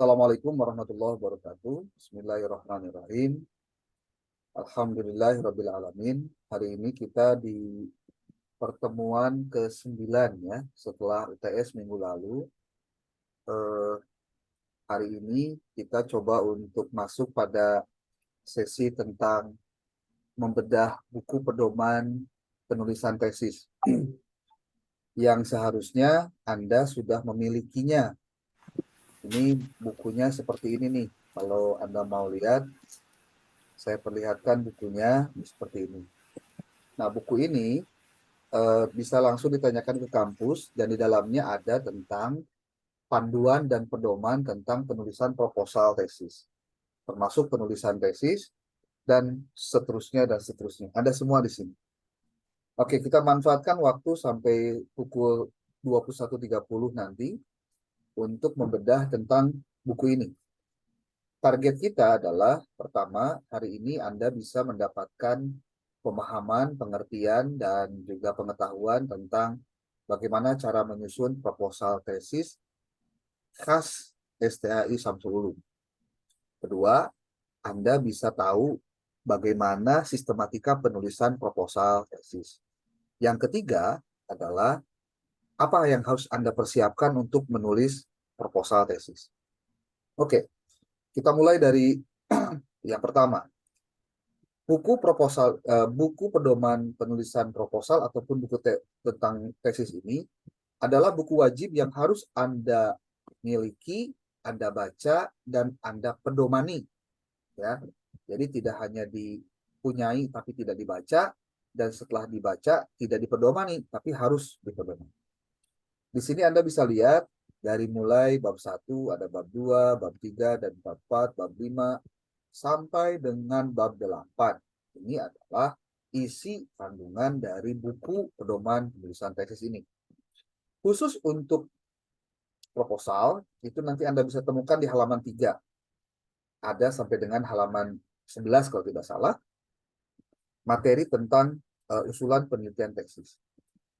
Assalamualaikum warahmatullahi wabarakatuh. Bismillahirrahmanirrahim. Alhamdulillahirabbil alamin. Hari ini kita di pertemuan ke-9 ya, setelah UTS minggu lalu. Eh, Hari ini kita coba untuk masuk pada sesi tentang membedah buku pedoman penulisan tesis yang seharusnya Anda sudah memilikinya. Ini bukunya seperti ini nih. Kalau Anda mau lihat, saya perlihatkan bukunya seperti ini. Nah, buku ini bisa langsung ditanyakan ke kampus dan di dalamnya ada tentang panduan dan pedoman tentang penulisan proposal tesis, termasuk penulisan tesis dan seterusnya dan seterusnya. Ada semua di sini. Oke, kita manfaatkan waktu sampai pukul 21.30 nanti untuk membedah tentang buku ini. Target kita adalah, pertama, hari ini Anda bisa mendapatkan pemahaman, pengertian, dan juga pengetahuan tentang bagaimana cara menyusun proposal tesis khas STAI Samsul Ulum. Kedua, Anda bisa tahu bagaimana sistematika penulisan proposal tesis. Yang ketiga adalah apa yang harus Anda persiapkan untuk menulis proposal tesis. Oke, kita mulai dari yang pertama. Buku pedoman penulisan proposal ataupun buku tentang tesis ini adalah buku wajib yang harus Anda miliki, Anda baca, dan Anda pedomani. Ya, jadi tidak hanya dipunyai tapi tidak dibaca, dan setelah dibaca tidak dipedomani tapi harus dipedomani. Di sini Anda bisa lihat dari mulai bab 1, ada bab 2, bab 3, dan bab 4, bab 5, sampai dengan bab 8. Ini adalah isi kandungan dari buku pedoman penulisan tesis ini. Khusus untuk proposal, itu nanti Anda bisa temukan di halaman 3. Ada sampai dengan halaman 11 kalau tidak salah, materi tentang usulan penelitian tesis.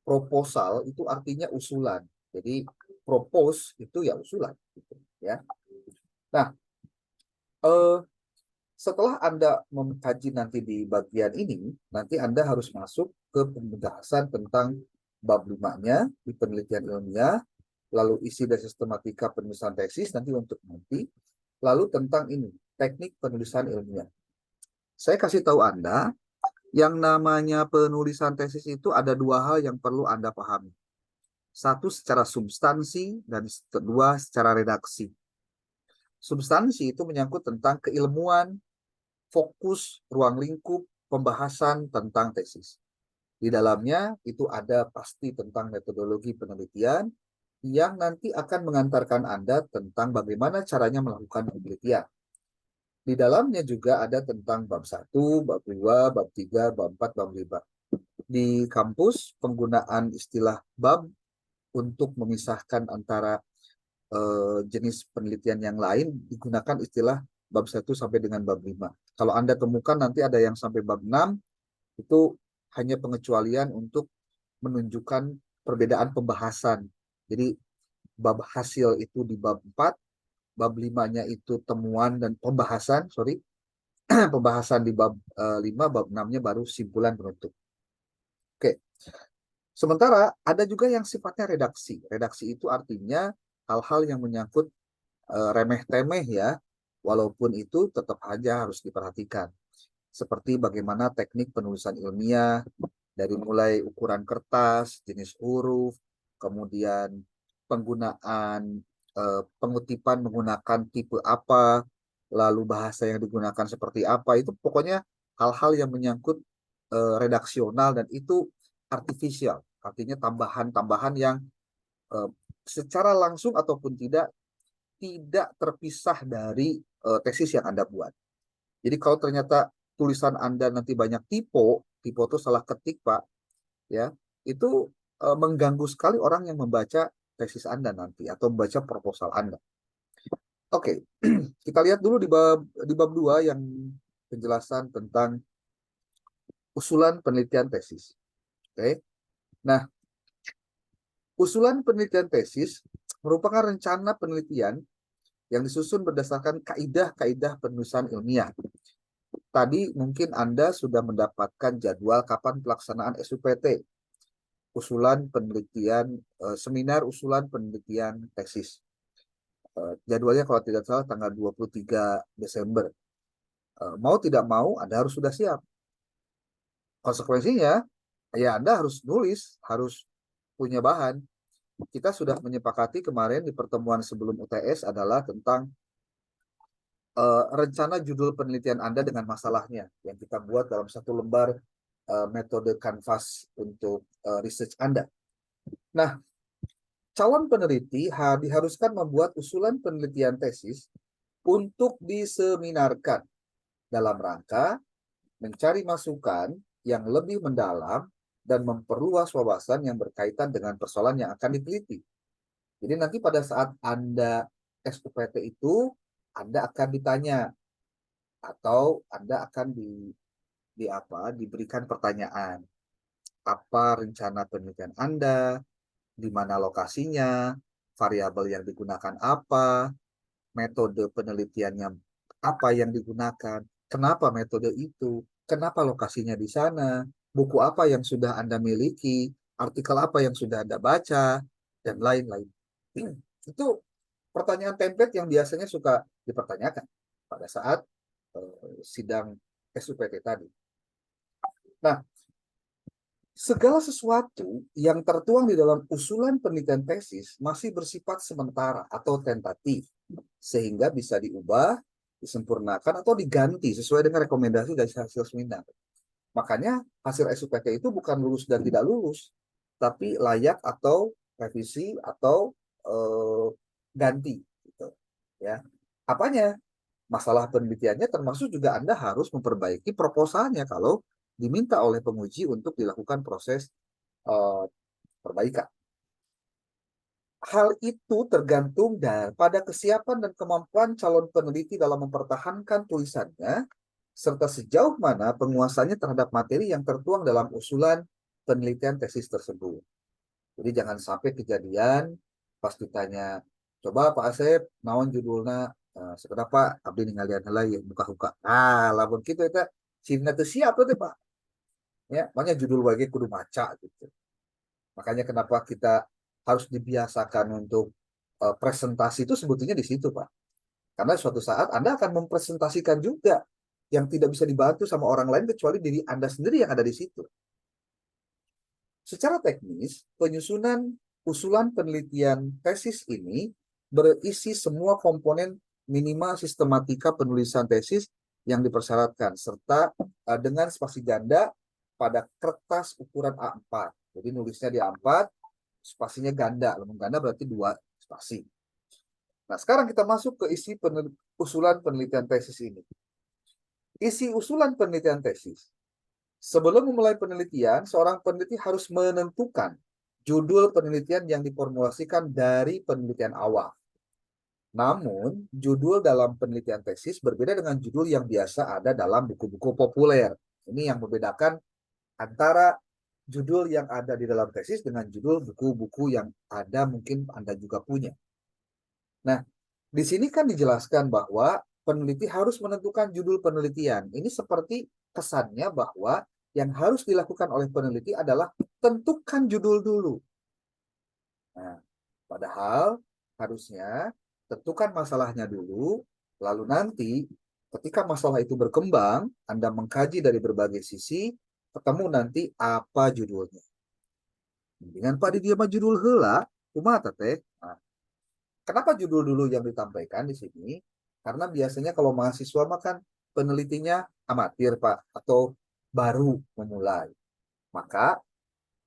Proposal itu artinya usulan. Jadi propose itu ya usulan. Gitu, ya. Nah, setelah Anda mengkaji nanti di bagian ini, nanti Anda harus masuk ke pembahasan tentang bab 5-nya di penelitian ilmiah, lalu isi dan sistematika penulisan tesis nanti untuk nanti, lalu tentang ini, teknik penulisan ilmiah. Saya kasih tahu Anda, yang namanya penulisan tesis itu ada dua hal yang perlu Anda pahami. Satu secara substansi dan kedua secara redaksi. Substansi itu menyangkut tentang keilmuan, fokus, ruang lingkup, pembahasan tentang tesis. Di dalamnya itu ada pasti tentang metodologi penelitian yang nanti akan mengantarkan Anda tentang bagaimana caranya melakukan penelitian. Di dalamnya juga ada tentang bab 1, bab 2, bab 3, bab 4, bab 5. Di kampus, penggunaan istilah bab untuk memisahkan antara jenis penelitian yang lain digunakan istilah bab 1 sampai dengan bab 5. Kalau Anda temukan nanti ada yang sampai bab 6, itu hanya pengecualian untuk menunjukkan perbedaan pembahasan. Jadi bab hasil itu di bab 4, bab 5-nya itu temuan dan pembahasan, pembahasan di bab 5, bab 6-nya baru simpulan penutup. Oke. Sementara ada juga yang sifatnya redaksi. Redaksi itu artinya hal-hal yang menyangkut remeh-temeh ya, walaupun itu tetap aja harus diperhatikan. Seperti bagaimana teknik penulisan ilmiah, dari mulai ukuran kertas, jenis huruf, kemudian penggunaan pengutipan menggunakan tipe apa, lalu bahasa yang digunakan seperti apa, itu pokoknya hal-hal yang menyangkut redaksional dan itu artifisial, artinya tambahan-tambahan yang secara langsung ataupun tidak terpisah dari tesis yang Anda buat. Jadi kalau ternyata tulisan Anda nanti banyak typo itu salah ketik Pak, ya, itu mengganggu sekali orang yang membaca tesis Anda nanti atau membaca proposal Anda. Oke, kita lihat dulu di bab 2 yang penjelasan tentang usulan penelitian tesis. Oke. Nah, usulan penelitian tesis merupakan rencana penelitian yang disusun berdasarkan kaidah-kaidah penulisan ilmiah. Tadi mungkin Anda sudah mendapatkan jadwal kapan pelaksanaan SUPT, usulan penelitian, seminar usulan penelitian tesis. Jadwalnya kalau tidak salah tanggal 23 Desember. Mau tidak mau Anda harus sudah siap. Konsekuensinya, ya Anda harus nulis, harus punya bahan. Kita sudah menyepakati kemarin di pertemuan sebelum UTS adalah tentang rencana judul penelitian Anda dengan masalahnya yang kita buat dalam satu lembar metode Canvas untuk research Anda. Nah, calon peneliti diharuskan membuat usulan penelitian tesis untuk diseminarkan dalam rangka mencari masukan yang lebih mendalam dan memperluas wawasan yang berkaitan dengan persoalan yang akan diteliti. Jadi nanti pada saat Anda SUPT itu, Anda akan ditanya atau Anda akan diberikan pertanyaan. Apa rencana penelitian Anda, di mana lokasinya, variabel yang digunakan apa, metode penelitiannya apa yang digunakan, kenapa metode itu, kenapa lokasinya di sana, buku apa yang sudah Anda miliki, artikel apa yang sudah Anda baca, dan lain-lain. Itu pertanyaan template yang biasanya suka dipertanyakan pada saat sidang SUPT tadi. Nah, segala sesuatu yang tertuang di dalam usulan penelitian tesis masih bersifat sementara atau tentatif, sehingga bisa diubah, disempurnakan, atau diganti sesuai dengan rekomendasi dari hasil seminar. Makanya hasil SUPT itu bukan lulus dan tidak lulus, tapi layak atau revisi atau ganti. Gitu. Ya. Apanya? Masalah penelitiannya termasuk juga Anda harus memperbaiki proposalnya kalau diminta oleh penguji untuk dilakukan proses perbaikan. Hal itu tergantung pada kesiapan dan kemampuan calon peneliti dalam mempertahankan tulisannya, serta sejauh mana penguasanya terhadap materi yang tertuang dalam usulan penelitian tesis tersebut. Jadi jangan sampai kejadian pas ditanya, coba Pak Asep, naon judulnya, seberapa abdi ningalian heula ya buka-buka. Lamun kitu eta sina teu siap teh Pak. Ya, makanya judul bagi kudu maca gitu. Makanya kenapa kita harus dibiasakan untuk presentasi itu sebetulnya di situ, Pak. Karena suatu saat Anda akan mempresentasikan juga yang tidak bisa dibantu sama orang lain kecuali diri Anda sendiri yang ada di situ. Secara teknis, penyusunan usulan penelitian tesis ini berisi semua komponen minimal sistematika penulisan tesis yang dipersyaratkan, serta dengan spasi ganda pada kertas ukuran A4. Jadi nulisnya di A4, spasinya ganda. Lemung ganda berarti 2 spasi. Nah, sekarang kita masuk ke isi usulan penelitian tesis ini. Isi usulan penelitian tesis. Sebelum memulai penelitian, seorang peneliti harus menentukan judul penelitian yang diformulasikan dari penelitian awal. Namun, judul dalam penelitian tesis berbeda dengan judul yang biasa ada dalam buku-buku populer. Ini yang membedakan antara judul yang ada di dalam tesis dengan judul buku-buku yang ada mungkin Anda juga punya. Nah, di sini kan dijelaskan bahwa peneliti harus menentukan judul penelitian. Ini seperti kesannya bahwa yang harus dilakukan oleh peneliti adalah tentukan judul dulu. Nah, padahal harusnya tentukan masalahnya dulu, lalu nanti ketika masalah itu berkembang, Anda mengkaji dari berbagai sisi, ketemu nanti apa judulnya. Dengan Pak dia mah judul heula, kumaha teh? Nah, kenapa judul dulu yang ditampaikan di sini? Karena biasanya kalau mahasiswa makan penelitinya amatir, Pak, atau baru memulai. Maka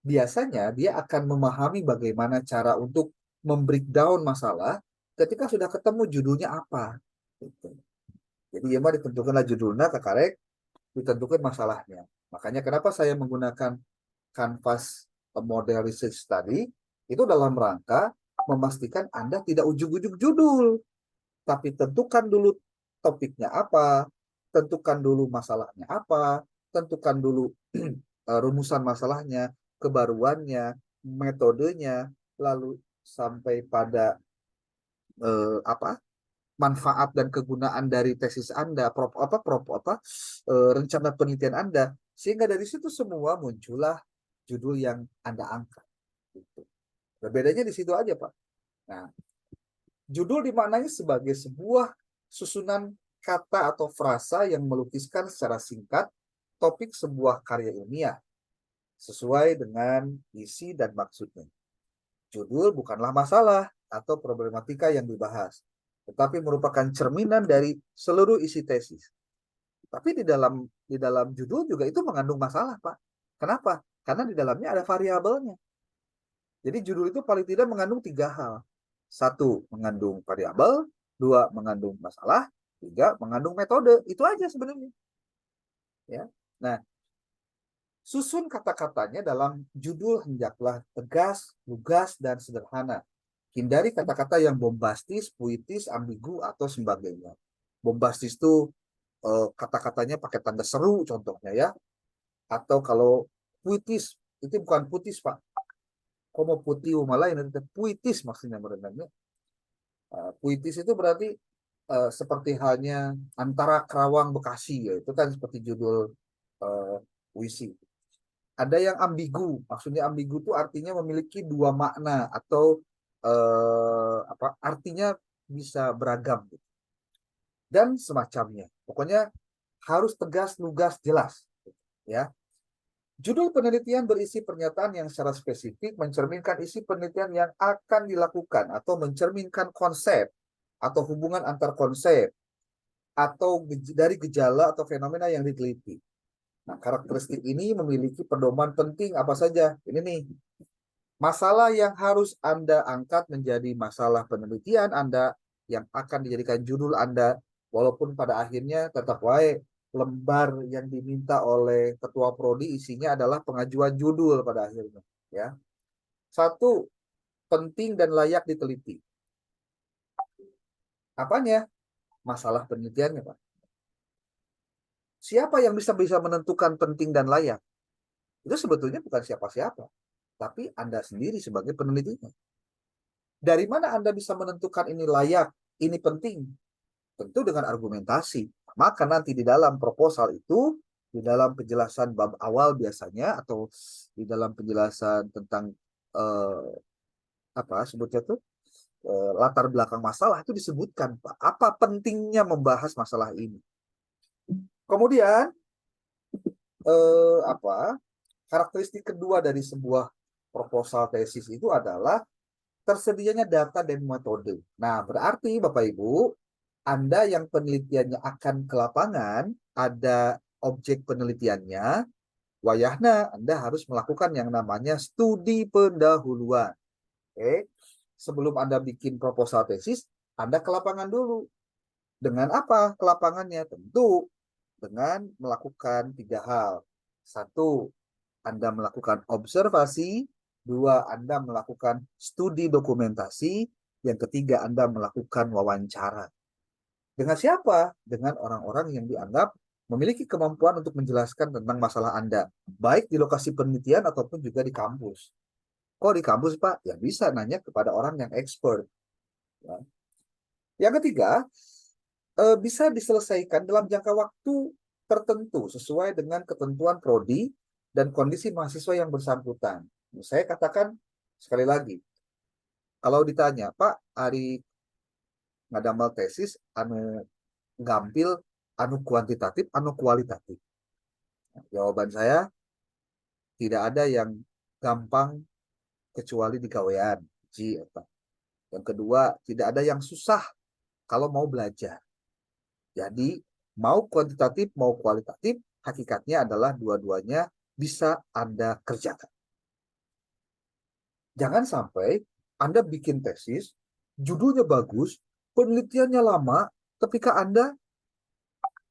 biasanya dia akan memahami bagaimana cara untuk membreakdown masalah ketika sudah ketemu judulnya apa. Gitu. Jadi ya mah ditentukanlah judulnya kakarek, ditentukan masalahnya. Makanya kenapa saya menggunakan Canvas model research tadi, itu dalam rangka memastikan Anda tidak ujug-ujug judul, tapi tentukan dulu topiknya apa, tentukan dulu masalahnya apa, tentukan dulu rumusan masalahnya, kebaruannya, metodenya, lalu sampai pada apa manfaat dan kegunaan dari tesis Anda, rencana penelitian Anda, sehingga dari situ semua muncullah judul yang Anda angkat. Gitu. Bedanya di situ aja, Pak. Nah, judul dimaknai sebagai sebuah susunan kata atau frasa yang melukiskan secara singkat topik sebuah karya ilmiah sesuai dengan isi dan maksudnya. Judul bukanlah masalah atau problematika yang dibahas, tetapi merupakan cerminan dari seluruh isi tesis. Tapi di dalam judul juga itu mengandung masalah, Pak. Kenapa? Karena di dalamnya ada variabelnya. Jadi judul itu paling tidak mengandung 3 hal. 1, mengandung variabel. 2, mengandung masalah. 3, mengandung metode. Itu aja sebenarnya. Ya. Nah, susun kata-katanya dalam judul hendaklah tegas, lugas, dan sederhana. Hindari kata-kata yang bombastis, puitis, ambigu, atau sebagainya. Bombastis itu kata-katanya pakai tanda seru contohnya ya. Atau kalau puitis, itu bukan putis, Pak. Kok mau putih malah ini puitis maksudnya merendahnya. Puitis itu berarti seperti halnya Antara Kerawang Bekasi ya, itu kan seperti judul puisi. Ada yang ambigu, maksudnya ambigu itu artinya memiliki 2 makna atau artinya bisa beragam dan semacamnya. Pokoknya harus tegas, lugas, jelas ya. Judul penelitian berisi pernyataan yang secara spesifik mencerminkan isi penelitian yang akan dilakukan atau mencerminkan konsep atau hubungan antar konsep atau dari gejala atau fenomena yang diteliti. Nah, karakteristik ini memiliki pedoman penting apa saja? Ini nih, masalah yang harus Anda angkat menjadi masalah penelitian Anda yang akan dijadikan judul Anda, walaupun pada akhirnya tetap wae lembar yang diminta oleh ketua prodi isinya adalah pengajuan judul pada akhirnya. Ya, 1, penting dan layak diteliti. Apanya? Masalah penelitiannya, Pak. Siapa yang bisa menentukan penting dan layak? Itu sebetulnya bukan siapa-siapa, tapi Anda sendiri sebagai penelitinya. Dari mana Anda bisa menentukan ini layak, ini penting? Tentu dengan argumentasi. Maka nanti di dalam proposal itu, di dalam penjelasan bab awal biasanya, atau di dalam penjelasan tentang sebutnya tuh latar belakang masalah itu disebutkan, Pak, apa pentingnya membahas masalah ini. Kemudian karakteristik kedua dari sebuah proposal tesis itu adalah tersedianya data dan metode. Nah, berarti Bapak Ibu, Anda yang penelitiannya akan ke lapangan, ada objek penelitiannya, wayahna Anda harus melakukan yang namanya studi pendahuluan. Oke. Sebelum Anda bikin proposal tesis, Anda ke lapangan dulu. Dengan apa ke lapangannya? Tentu dengan melakukan 3 hal. 1, Anda melakukan observasi. 2, Anda melakukan studi dokumentasi. Yang ketiga, Anda melakukan wawancara. Dengan siapa? Dengan orang-orang yang dianggap memiliki kemampuan untuk menjelaskan tentang masalah Anda. Baik di lokasi penelitian ataupun juga di kampus. Kok di kampus, Pak? Ya bisa nanya kepada orang yang expert. Ya. Yang ketiga, bisa diselesaikan dalam jangka waktu tertentu sesuai dengan ketentuan prodi dan kondisi mahasiswa yang bersangkutan. Saya katakan sekali lagi, kalau ditanya, Pak, Ari ngadamel tesis anu gampil, anu kuantitatif, anu kualitatif. Nah, jawaban saya tidak ada yang gampang kecuali di gawean. Yang kedua, tidak ada yang susah kalau mau belajar. Jadi, mau kuantitatif, mau kualitatif, hakikatnya adalah dua-duanya bisa Anda kerjakan. Jangan sampai Anda bikin tesis, judulnya bagus, penelitiannya lama, ketika Anda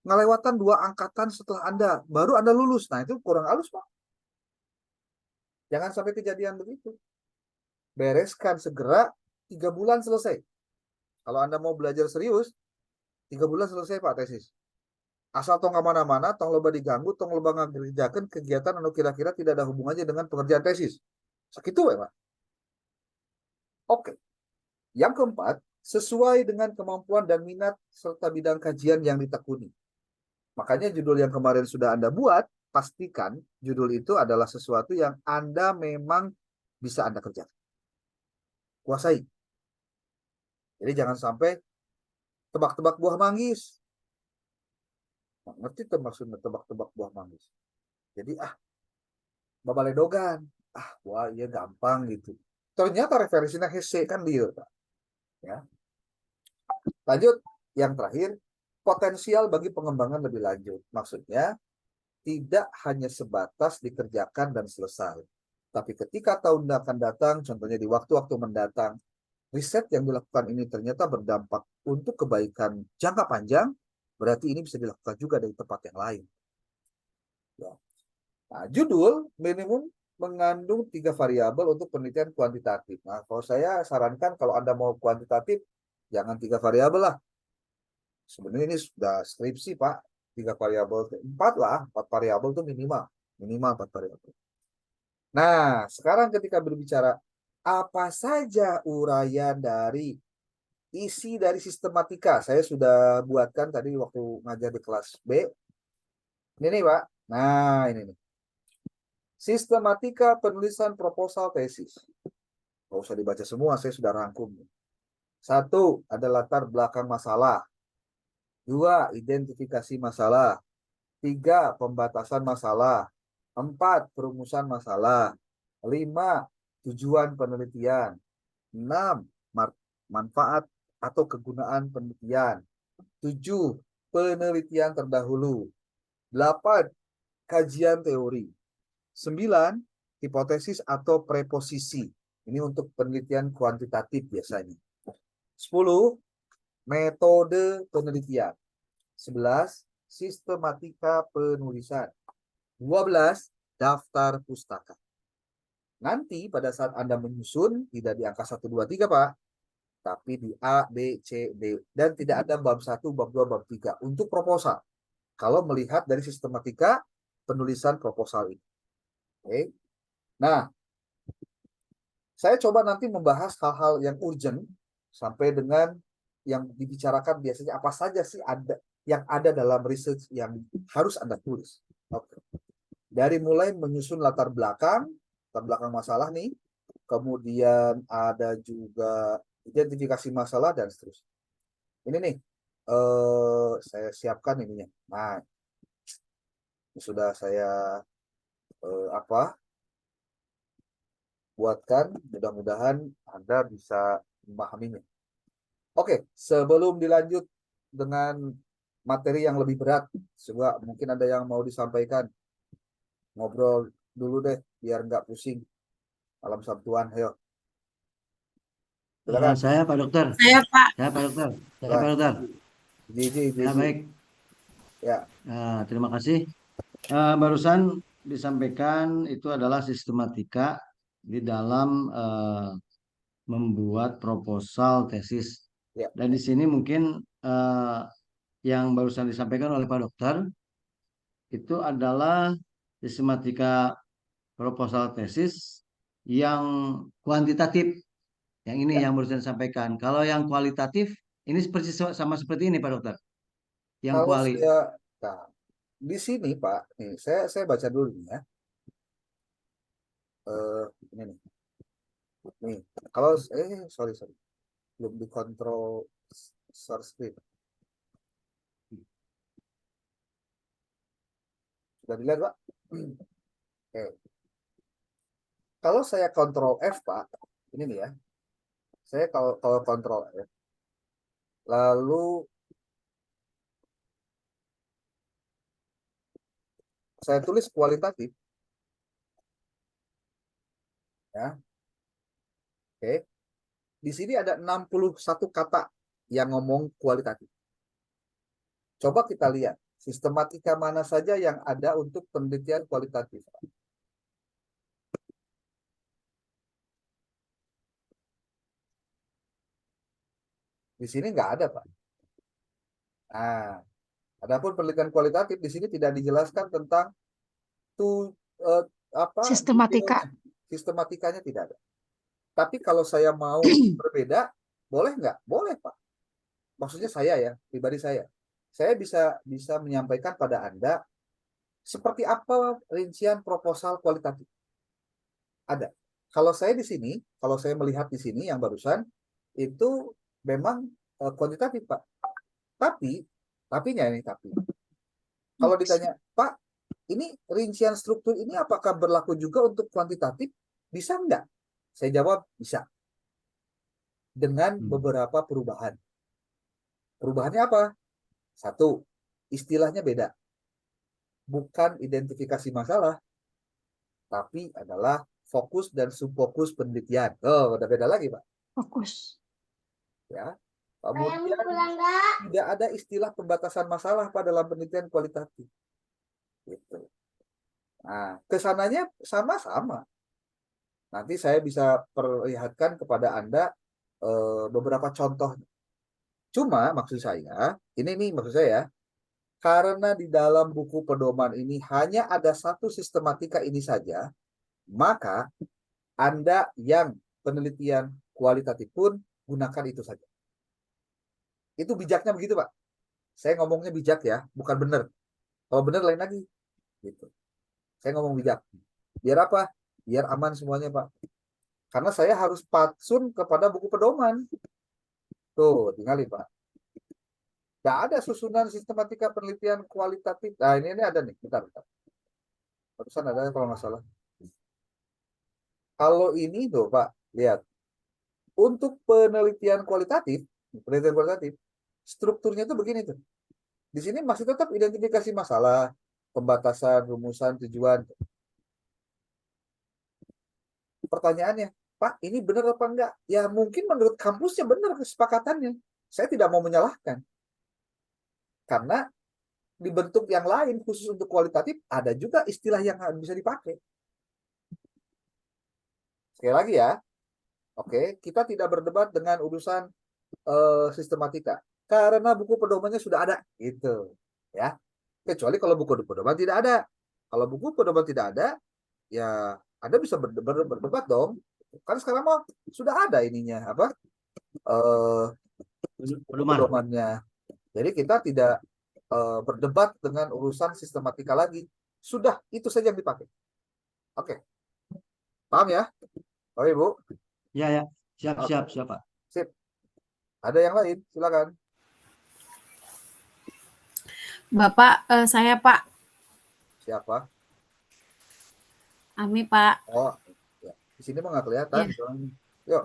ngelewatan 2 angkatan setelah Anda, baru Anda lulus. Nah, itu kurang halus, Pak. Jangan sampai kejadian begitu. Bereskan segera, 3 bulan selesai. Kalau Anda mau belajar serius, 3 bulan selesai, Pak, tesis. Asal tong kemana-mana, tong loba diganggu, tong loba ngerjakan kegiatan anu kira-kira tidak ada hubungannya dengan pengerjaan tesis. Segitu ya, Pak. Oke. Yang keempat, sesuai dengan kemampuan dan minat serta bidang kajian yang ditekuni. Makanya judul yang kemarin sudah Anda buat, pastikan judul itu adalah sesuatu yang Anda memang bisa Anda kerjakan. Kuasai. Jadi jangan sampai tebak-tebak buah manggis. Nggak ngerti tuh maksudnya tebak-tebak buah manggis. Jadi babaledogan. Wah iya gampang gitu. Ternyata referensinya hese kan dia, Pak. Ya. Lanjut, yang terakhir, potensial bagi pengembangan lebih lanjut. Maksudnya, tidak hanya sebatas dikerjakan dan selesai. Tapi ketika tahun akan datang, contohnya di waktu-waktu mendatang, riset yang dilakukan ini ternyata berdampak untuk kebaikan jangka panjang, berarti ini bisa dilakukan juga dari tempat yang lain. Ya. Nah, judul minimum mengandung 3 variabel untuk penelitian kuantitatif. Nah, kalau saya sarankan kalau Anda mau kuantitatif, jangan 3 variabel lah. Sebenarnya ini sudah skripsi, Pak. 3 variabel, 4 lah. 4 variabel itu minimal. Minimal 4 variabel. Nah, sekarang ketika berbicara apa saja uraian dari isi dari sistematika, saya sudah buatkan tadi waktu ngajar di kelas B. Ini nih, Pak. Nah, ini nih. Sistematika penulisan proposal tesis. Nggak usah dibaca semua, saya sudah rangkum. 1, ada latar belakang masalah. 2, identifikasi masalah. 3, pembatasan masalah. 4, perumusan masalah. 5, tujuan penelitian. 6, manfaat atau kegunaan penelitian. 7, penelitian terdahulu. 8, kajian teori. 9, hipotesis atau preposisi. Ini untuk penelitian kuantitatif biasanya. 10, metode penelitian. 11, sistematika penulisan. 12, daftar pustaka. Nanti pada saat Anda menyusun, tidak di angka 1, 2, 3, Pak. Tapi di A, B, C, D. Dan tidak ada bab 1, bab 2, bab 3. Untuk proposal. Kalau melihat dari sistematika penulisan proposal ini. Oke. Nah, saya coba nanti membahas hal-hal yang urgent sampai dengan yang dibicarakan biasanya apa saja sih yang ada dalam research yang harus Anda tulis. Oke. Dari mulai menyusun latar belakang masalah nih, kemudian ada juga identifikasi masalah dan seterusnya. Ini nih, saya siapkan ininya. Nah, sudah saya buatkan, mudah-mudahan Anda bisa memahaminya. Oke, sebelum dilanjut dengan materi yang lebih berat, coba mungkin ada yang mau disampaikan. Ngobrol dulu deh, biar nggak pusing malam Sabtuan. Ayo, silakan. Saya Pak Dokter. Saya Pak. Saya Pak Dokter. Saya Pak Lah, Dokter. Ya Jiji. baik. Ya, Terima kasih. Barusan disampaikan itu adalah sistematika di dalam membuat proposal tesis. ya. Dan di sini mungkin yang barusan disampaikan oleh Pak Dokter itu adalah sistematika proposal tesis yang kuantitatif. Yang ini Ya. yang barusan disampaikan. Kalau yang kualitatif ini sama seperti ini Pak Dokter. Yang Kalau kuali. saya, nah, di sini Pak, nih saya baca dulu nih ya. Ini nih. Nih, kalau sorry, belum dikontrol share screen. Sudah dilihat, Pak? Oke. Kalau saya kontrol F, Pak, ini nih ya. Saya kalau kontrol F, lalu saya tulis kualitatif, ya. Oke. Di sini ada 61 kata yang ngomong kualitatif. Coba kita lihat sistematika mana saja yang ada untuk penelitian kualitatif. Di sini nggak ada, Pak. Nah, adapun penelitian kualitatif di sini tidak dijelaskan tentang Sistematika. sistematikanya tidak ada. Tapi kalau saya mau berbeda, Boleh nggak? Boleh, Pak. Maksudnya saya ya, pribadi saya. Saya bisa menyampaikan pada Anda seperti apa rincian proposal kualitatif. Ada. Kalau saya di sini, kalau saya melihat di sini yang barusan, itu memang kuantitatif, Pak. Tapinya ini tapi. Kalau ditanya, Pak, ini rincian struktur ini apakah berlaku juga untuk kuantitatif? Bisa enggak? Saya jawab, bisa. Dengan beberapa perubahan. Perubahannya apa? Satu, istilahnya beda. Bukan identifikasi masalah, tapi adalah fokus dan subfokus penelitian. Oh, udah beda lagi, Pak. Fokus. Ya. Kemudian tidak ada istilah pembatasan masalah pada dalam penelitian kualitatif. Gitu. Nah, kesananya sama-sama. Nanti saya bisa perlihatkan kepada Anda beberapa contoh. Cuma maksud saya, ini maksud saya, karena di dalam buku pedoman ini hanya ada satu sistematika ini saja, maka Anda yang penelitian kualitatif pun gunakan itu saja. Itu bijaknya begitu, Pak. Saya ngomongnya bijak ya, bukan benar. Kalau benar lain lagi. Gitu. Saya ngomong bijak. Biar apa? Biar aman semuanya, Pak. Karena saya harus patsun kepada buku pedoman. Tuh, tinggalin, Pak. Tidak ada susunan sistematika penelitian kualitatif. Nah, ini ada nih. Bentar. Barusan ada kalau nggak salah. Kalau ini tuh, Pak, lihat. Untuk penelitian kualitatif, strukturnya tuh begini tuh. Di sini masih tetap identifikasi masalah, pembatasan, rumusan, tujuan. Pertanyaannya, Pak, ini benar apa enggak? Ya mungkin menurut kampusnya benar kesepakatannya. Saya tidak mau menyalahkan. Karena di bentuk yang lain khusus untuk kualitatif ada juga istilah yang bisa dipakai. Sekali lagi ya, oke, kita tidak berdebat dengan urusan sistematika karena buku pedomannya sudah ada, gitu ya. Kecuali kalau buku pedoman tidak ada. Kalau buku pedoman tidak ada, ya Anda bisa berdebat dong. Kan sekarang mah sudah ada ininya apa? Buku pedomannya. Jadi kita tidak berdebat dengan urusan sistematika lagi. Sudah, itu saja yang dipakai. Oke. Paham ya? Oke, Bu. Ya. Siap, Pak. Sip. Ada yang lain? Silakan. Bapak, saya Pak. Siapa? Ami Pak. Oh, ya. Di sini mah nggak kelihatan. Ya. Yuk.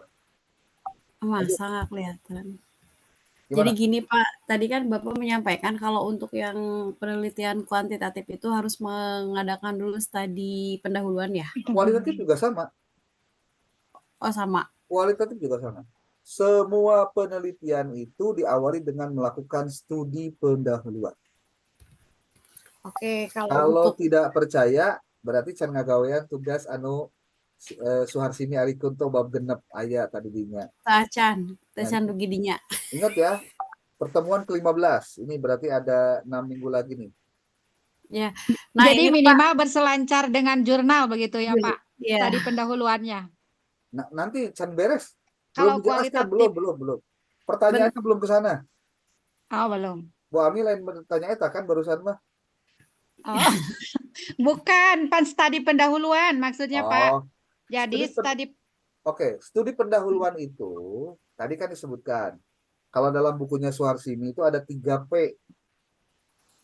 Masa nggak kelihatan. Gimana? Jadi gini Pak, tadi kan Bapak menyampaikan kalau untuk yang penelitian kuantitatif itu harus mengadakan dulu studi pendahuluan ya? Kualitatif juga sama. Oh sama. Kualitatif juga sama. Semua penelitian itu diawali dengan melakukan studi pendahuluan. Oke, kalau Kalau untuk tidak percaya, berarti can ngagawean tugas anu Suharsini Arikunto bab genep aya tadi dinya. Tacan dugi dinya. Ingat ya, pertemuan ke-15. Ini berarti ada 6 minggu lagi nih. Ya. Nah, Jadi ini minimal berselancar dengan jurnal begitu ya Pak. ya. Tadi pendahuluannya. Nah, nanti can beres. Kalau Belum dijelaskan, kualitatif. belum. Pertanyaannya belum ke sana. Oh, belum. Bu Ami lain bertanya eta kan barusan mah. Oh. Bukan, pan studi pendahuluan maksudnya Pak. Oh, Jadi Oke, studi pendahuluan itu tadi kan disebutkan. Kalau dalam bukunya Suharsini itu ada 3P.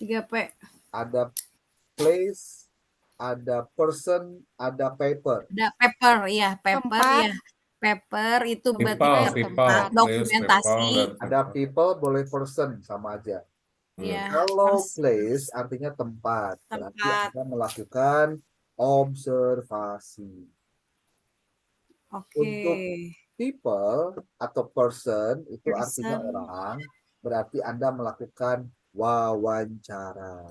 3P. Ada place, ada person, ada paper. Ada paper, ya, paper Tempat. ya. Paper itu berarti People, tempat dokumentasi. Ada people, boleh person, sama aja. Ya, Kalau place artinya tempat. Berarti tempat. Anda melakukan observasi. Oke. Untuk people atau person itu artinya Person. orang, berarti Anda melakukan wawancara.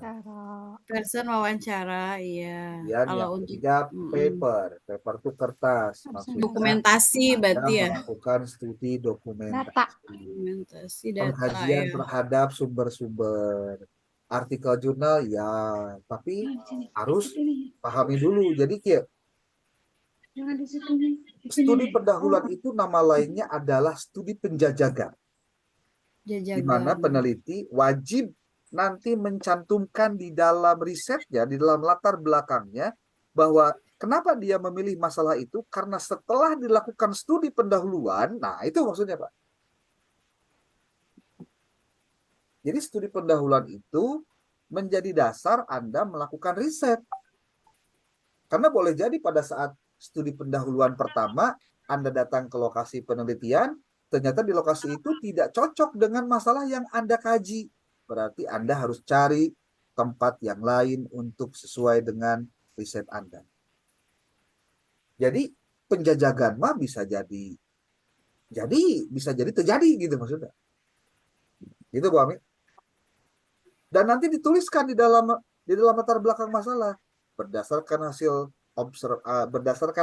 Person wawancara, iya. Kemudian Kalau yang untuk ketiga paper itu kertas. Maksudnya dokumentasi Anda berarti ya. melakukan studi dokumentasi. Dokumentasi data Pengkajian ya. terhadap sumber-sumber. Artikel jurnal ya, tapi harus pahami dulu. Jadi Studi pendahuluan itu nama lainnya adalah studi penjajakan, di mana Jajagan. peneliti wajib nanti mencantumkan di dalam risetnya, di dalam latar belakangnya, bahwa kenapa dia memilih masalah itu, karena setelah dilakukan studi pendahuluan, nah itu maksudnya Pak. Jadi studi pendahuluan itu menjadi dasar Anda melakukan riset. Karena boleh jadi pada saat studi pendahuluan pertama, Anda datang ke lokasi penelitian, ternyata di lokasi itu tidak cocok dengan masalah yang Anda kaji. Berarti Anda harus cari tempat yang lain untuk sesuai dengan riset Anda. Jadi penjajakan mah bisa jadi terjadi gitu maksudnya. Gitu Bu Ami. Dan nanti dituliskan di dalam latar belakang masalah berdasarkan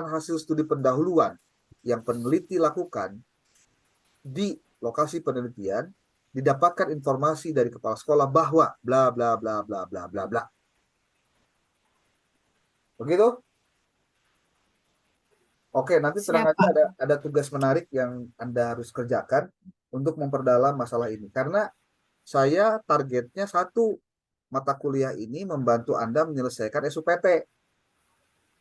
hasil studi pendahuluan yang peneliti lakukan di lokasi penelitian, didapatkan informasi dari kepala sekolah bahwa bla bla bla bla bla bla bla. Begitu? Oke, nanti tenang Siap, aja, ada tugas menarik yang Anda harus kerjakan untuk memperdalam masalah ini. Karena saya targetnya satu, mata kuliah ini membantu Anda menyelesaikan SUPT.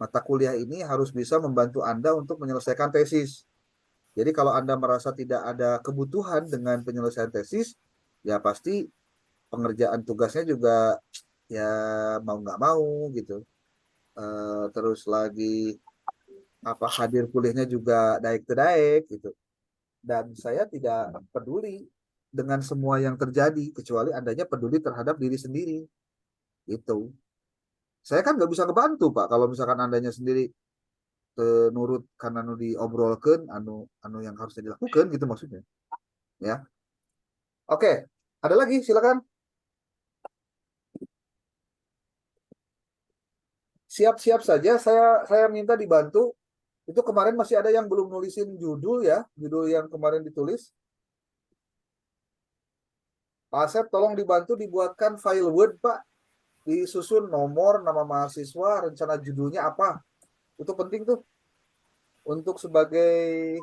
Mata kuliah ini harus bisa membantu Anda untuk menyelesaikan tesis. Jadi kalau Anda merasa tidak ada kebutuhan dengan penyelesaian tesis, ya pasti pengerjaan tugasnya juga ya mau nggak mau gitu. Terus lagi hadir kuliahnya juga daik-daik gitu. Dan saya tidak peduli dengan semua yang terjadi, kecuali Andanya peduli terhadap diri sendiri. Itu. Saya kan nggak bisa ngebantu Pak kalau misalkan Andanya sendiri nurut karena anu diobrolkan, anu yang harusnya dilakukan gitu maksudnya. Ya. Oke, ada lagi silakan. Siap-siap saja, saya minta dibantu. Itu kemarin masih ada yang belum nulisin judul ya, judul yang kemarin ditulis. Pak Asep tolong dibantu dibuatkan file Word Pak, disusun nomor, nama mahasiswa, rencana judulnya apa. Itu penting tuh untuk sebagai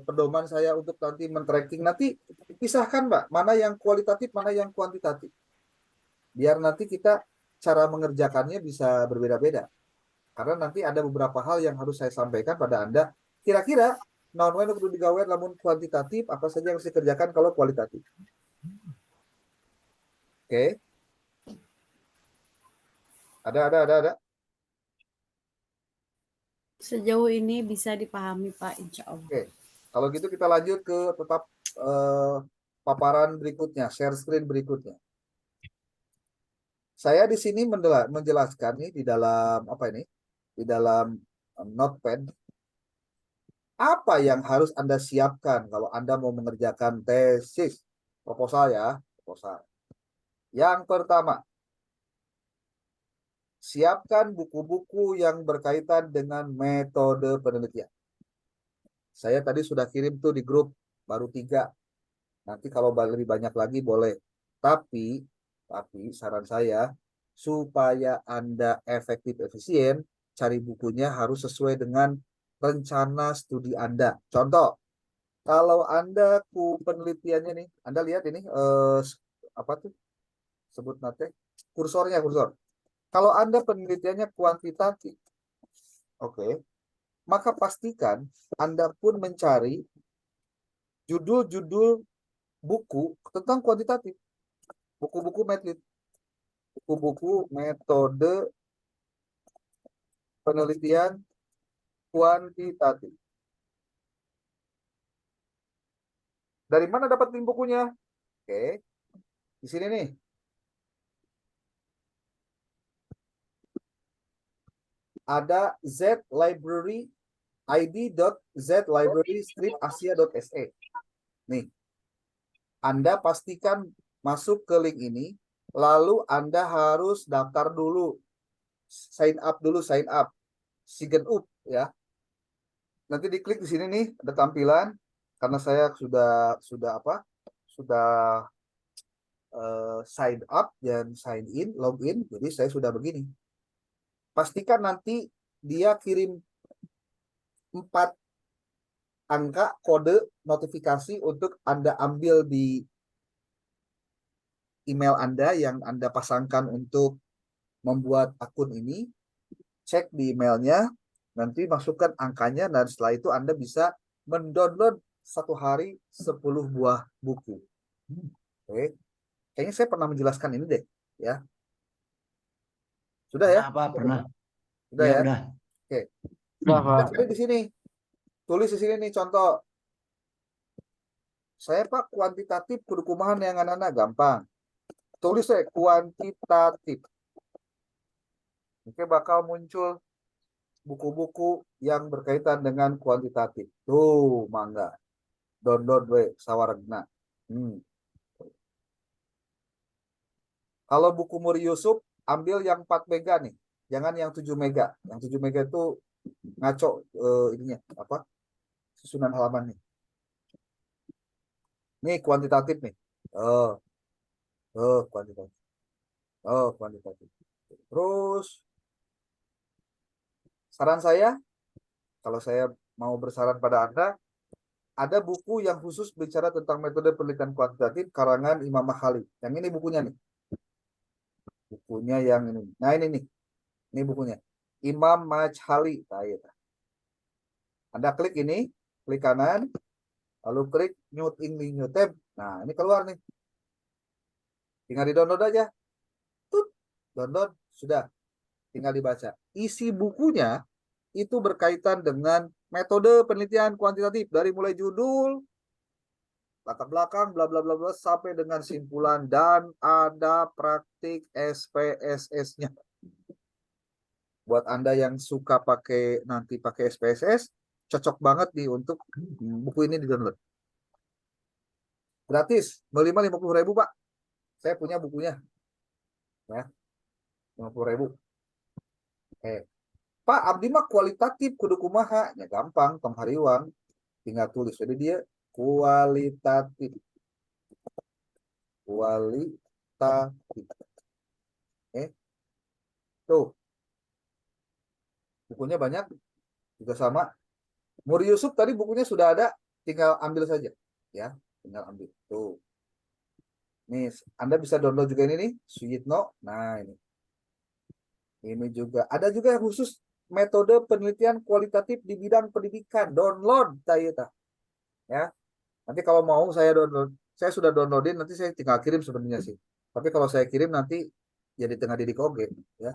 pedoman saya untuk nanti men-tracking. Nanti pisahkan Mbak, mana yang kualitatif, mana yang kuantitatif. Biar nanti kita cara mengerjakannya bisa berbeda-beda. Karena nanti ada beberapa hal yang harus saya sampaikan pada Anda. Kira-kira naon-naon kudu digawe lamun kuantitatif, apa saja yang harus dikerjakan kalau kualitatif. Oke. Ada. sejauh ini bisa dipahami Pak, insya Allah. Oke. Kalau gitu kita lanjut ke tetap paparan berikutnya, share screen berikutnya. Saya di sini menjelaskan nih di dalam di dalam notepad, apa yang harus Anda siapkan kalau Anda mau mengerjakan tesis, proposal ya, proposal. Yang pertama, siapkan buku-buku yang berkaitan dengan metode penelitian. Saya tadi sudah kirim tuh di grup, baru 3. Nanti kalau lebih banyak lagi boleh. Tapi saran saya, supaya Anda efektif efisien, cari bukunya harus sesuai dengan rencana studi Anda. Contoh, kalau Anda penelitiannya nih, Anda lihat ini apa tuh? Sebut nate kursornya, kursor. Kalau Anda penelitiannya kuantitatif, oke, maka pastikan Anda pun mencari judul-judul buku tentang kuantitatif. Buku-buku metode penelitian kuantitatif. Dari mana dapat bukunya? Oke, di sini nih. Ada Z Library id.zlibrary-asia.se. Nih, Anda pastikan masuk ke link ini, lalu Anda harus daftar dulu, sign up, sign up ya. Nanti diklik di sini nih, ada tampilan. Karena saya sudah sign up dan sign in, login, jadi saya sudah begini. Pastikan nanti dia kirim 4 angka kode notifikasi untuk Anda ambil di email Anda yang Anda pasangkan untuk membuat akun ini. Cek di emailnya, nanti masukkan angkanya, dan setelah itu Anda bisa mendownload 1 hari 10 buah buku. Oke. Kayaknya saya pernah menjelaskan ini deh, ya. Sudah ya? Apa pernah? Sudah Ya ya? udah. Oke. Udah, Pak. Cari di sini. Tulis di sini nih contoh. Saya Pak kuantitatif kudu kumaha neanganana, gampang. Tulis saya kuantitatif. Oke, bakal muncul buku-buku yang berkaitan dengan kuantitatif. Tuh, mangga. Download we sawaragna. Kalau buku Muri Yusuf, ambil yang 4 mega nih. Jangan yang 7 mega. Yang 7 mega itu ngaco ininya apa? Susunan halaman nih. Nih kuantitatif nih. Kuantitatif. Kuantitatif. Terus saran saya, kalau saya mau bersaran pada Anda, ada buku yang khusus bicara tentang metode penelitian kuantitatif karangan Imam Mahali. Yang ini bukunya nih. Bukunya yang ini. Nah, ini nih. Ini bukunya. Imam Majhali. Nah, ya. Anda klik ini, klik kanan, lalu klik new tab. Nah, ini keluar nih. Tinggal di-download aja. Download, sudah. Tinggal dibaca. Isi bukunya itu berkaitan dengan metode penelitian kuantitatif dari mulai judul, latar belakang, bla bla bla bla sampai dengan simpulan, dan ada praktik SPSS-nya. Buat Anda yang suka nanti pakai SPSS, cocok banget nih untuk buku ini di-download. Gratis, beli 50.000 Pak. Saya punya bukunya. Ya. 50.000. Pak, abdi mah kualitatif kudu kumaha? Ya gampang, tong hariwang. Tinggal tulis. Jadi dia kualitatif. Kualitatif. Tuh. Bukunya banyak. Juga sama. Muri Yusuf tadi bukunya sudah ada. Tinggal ambil saja. Ya, tinggal ambil. Tuh. Nih, Anda bisa download juga ini nih. Suyitno. Nah, ini. Ini juga. Ada juga yang khusus metode penelitian kualitatif di bidang pendidikan. Download Tayeta. Ya. Nanti kalau mau saya download. Saya sudah downloadin, nanti saya tinggal kirim sebenarnya sih. Tapi kalau saya kirim nanti jadi tengah didik oke, ya.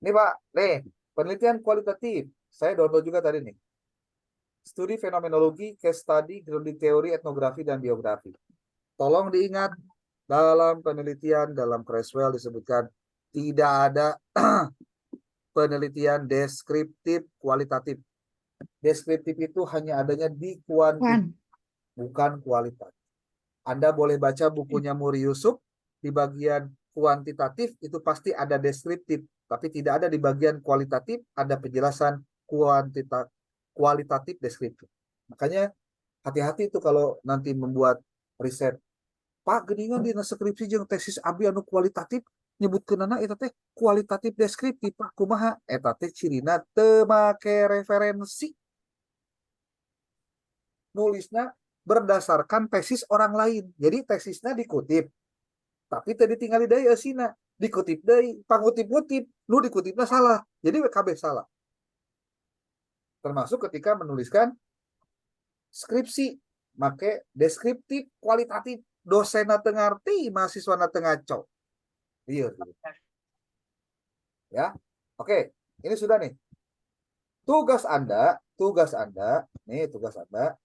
Ini Pak, nih, penelitian kualitatif. Saya download juga tadi nih. Studi fenomenologi, case study, grounding teori, etnografi, dan biografi. Tolong diingat, dalam penelitian, dalam Creswell disebutkan tidak ada penelitian deskriptif kualitatif. Deskriptif itu hanya adanya di kuantitatif, bukan kualitatif. Anda boleh baca bukunya Muri Yusuf, di bagian kuantitatif itu pasti ada deskriptif, tapi tidak ada di bagian kualitatif, ada penjelasan kualitatif deskriptif. Makanya hati-hati itu kalau nanti membuat riset. Pak, geningan di skripsi jeung tesis abdi anu kualitatif nyebutkeunana eta teh kualitatif deskriptif Pak, kumaha? Eta teh cirina teu make referensi. Nulisna berdasarkan tesis orang lain. Jadi tesisnya dikutip. Tapi tadi tinggal deui eusina, dikutip deui, pangutip-ngutip, lu dikutipnya salah. Jadi WKB salah. Termasuk ketika menuliskan skripsi, make deskriptif kualitatif, dosenna teu ngarti, mahasiswana teu ngaco. Iya. Ya. Oke, ini sudah nih. Tugas Anda, nih tugas Anda,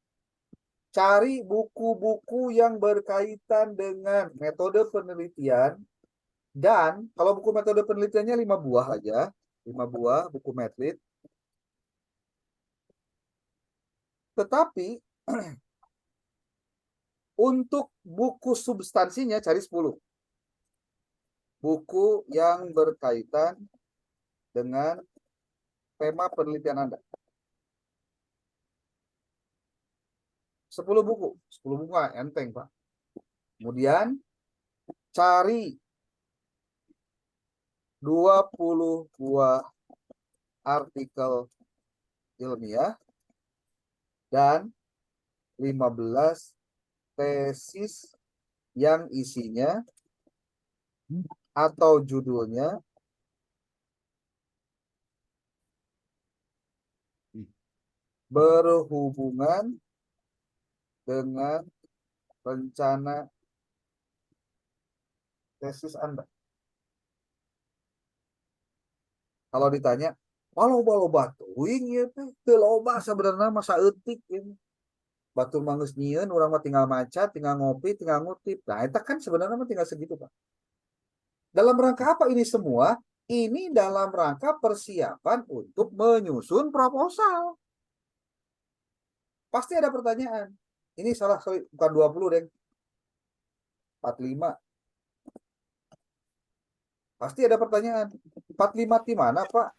cari buku-buku yang berkaitan dengan metode penelitian, dan kalau buku metode penelitiannya 5 buah aja, 5 buah buku metrit. Tetapi untuk buku substansinya cari 10. Buku yang berkaitan dengan tema penelitian Anda. 10 buku. 10 buku enteng, Pak. Kemudian cari 20 buah artikel ilmiah dan 15 tesis yang isinya atau judulnya berhubungan dengan rencana tesis Anda. Kalau ditanya, loba teuing ieu teh teu loba sebenarnya masa eutik ini. Batur manggeus nyieun urang mah tinggal maca, tinggal ngopi, tinggal ngutip. Nah, eta kan sebenarnya mah tinggal segitu, Pak. Dalam rangka apa ini semua? Ini dalam rangka persiapan untuk menyusun proposal. Pasti ada pertanyaan. Ini salah, sorry, bukan 20, Deng. 45. Pasti ada pertanyaan. 45 di mana, Pak?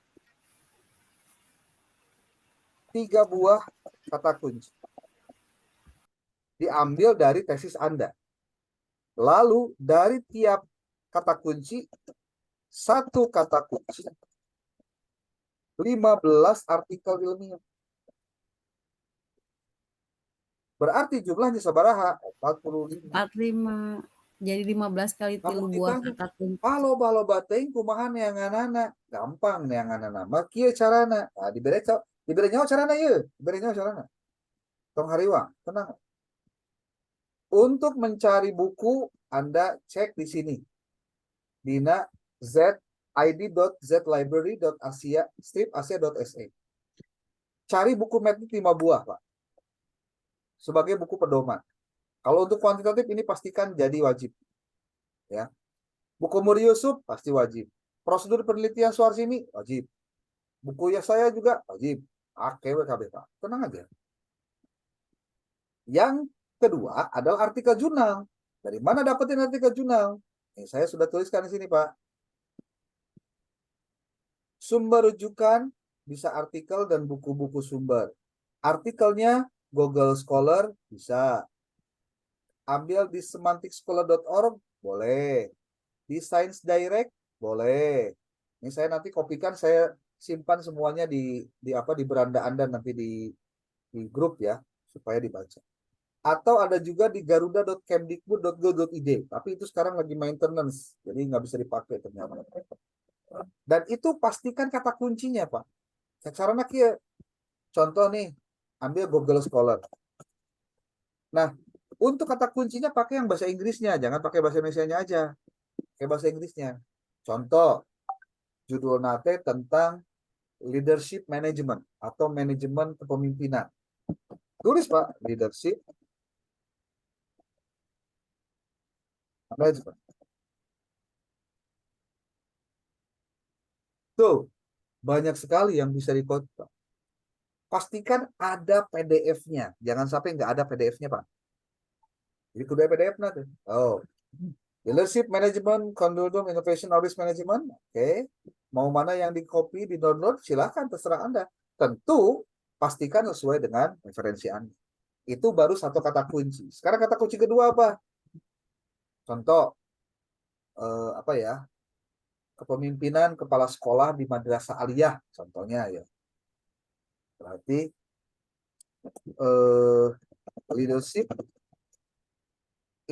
3 buah kata kunci. Diambil dari tesis Anda. Lalu dari tiap kata kunci, 1 kata kunci, 15 artikel ilmiah. Berarti jumlahnya sabaraha? 45. 45. Jadi 15 kali 3 Namun buah ditanya, kata kunci. loba teuing kumaha neanganana? Gampang neanganana mah kieu carana. Nah, dibere nyawa carana ieu, dibere nyawa carana. Tong hariwang, tenang. Untuk mencari buku, Anda cek di sini. Dina id.zlibrary.asia-asia.se. Cari buku metode 5 buah, Pak. Sebagai buku pedoman. Kalau untuk kuantitatif ini pastikan jadi wajib. Ya. Buku Muri Yusuf pasti wajib. Prosedur penelitian Suharsini wajib. Buku ya saya juga wajib. KBK, Pak. Tenang aja. Yang kedua adalah artikel jurnal. Dari mana dapetin artikel jurnal? Ini saya sudah tuliskan di sini, Pak. Sumber rujukan bisa artikel dan buku-buku sumber. Artikelnya Google Scholar bisa. Ambil di semanticscholar.org boleh. Di Science Direct boleh. Ini saya nanti kopikan, saya simpan semuanya di beranda Anda nanti di grup ya supaya dibaca. Atau ada juga di garuda.kemdikbud.go.id, tapi itu sekarang lagi maintenance, jadi nggak bisa dipakai ternyata. Dan itu pastikan kata kuncinya, Pak. Caranya kia, contoh nih, ambil Google Scholar. Nah, untuk kata kuncinya pakai yang bahasa Inggrisnya, jangan pakai bahasa Indonesianya aja, pakai bahasa Inggrisnya. Contoh, judul nate tentang leadership management atau manajemen kepemimpinan. Tulis, Pak, leadership management. Tuh, banyak sekali yang bisa dikota. Pastikan ada PDF-nya. Jangan sampai nggak ada PDF-nya, Pak. Jadi kudu PDF nanti. Oh, leadership management, conduldum, innovation, risk management. Oke. Mau mana yang di copy, di download, silakan terserah Anda. Tentu pastikan sesuai dengan referensi Anda. Itu baru satu kata kunci. Sekarang kata kunci kedua apa? Contoh, apa ya? Kepemimpinan kepala sekolah di madrasah aliyah, contohnya ya. Berarti leadership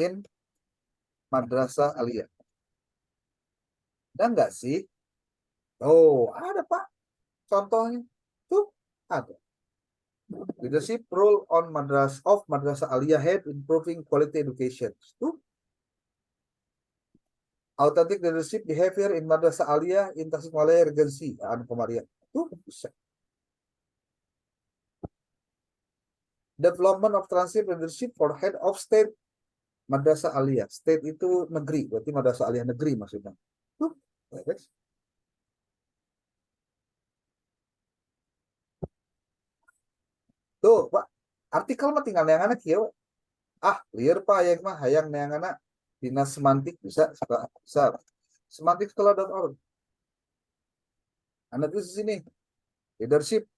in madrasah aliyah. Dan enggak sih? Oh, ada, Pak. Contohnya. Tuh, ada. Leadership role on madrasah aliyah head improving quality education. Tuh. Authentic leadership behavior in madrasah aliyah in Tasikmalaya Regency. Anu Komariah. Tuh, bisa. Development of transit leadership for head of state madrasah aliyah. State itu negeri, berarti madrasah aliyah negeri maksudnya. Tuh, beres. Tuh, Pak. Artikel mah tinggal neangan kieu. Liar, Pak, yang mah hayang neangan dinas semantik bisa. Semanticscholar.org. Anda tulis di sini. Leadership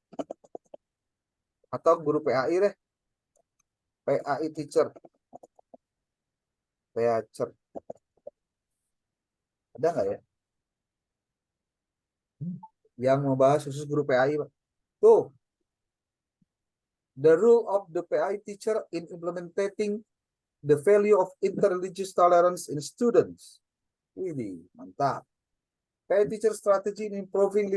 atau guru PAI deh. PAI teacher. Teacher. Ada nggak ya? Yang membahas khusus guru PAI, Pak. Tuh, The role of the PAI teacher in implementing the value of interreligious tolerance in students. Ini mantap. PAI teacher strategy in improving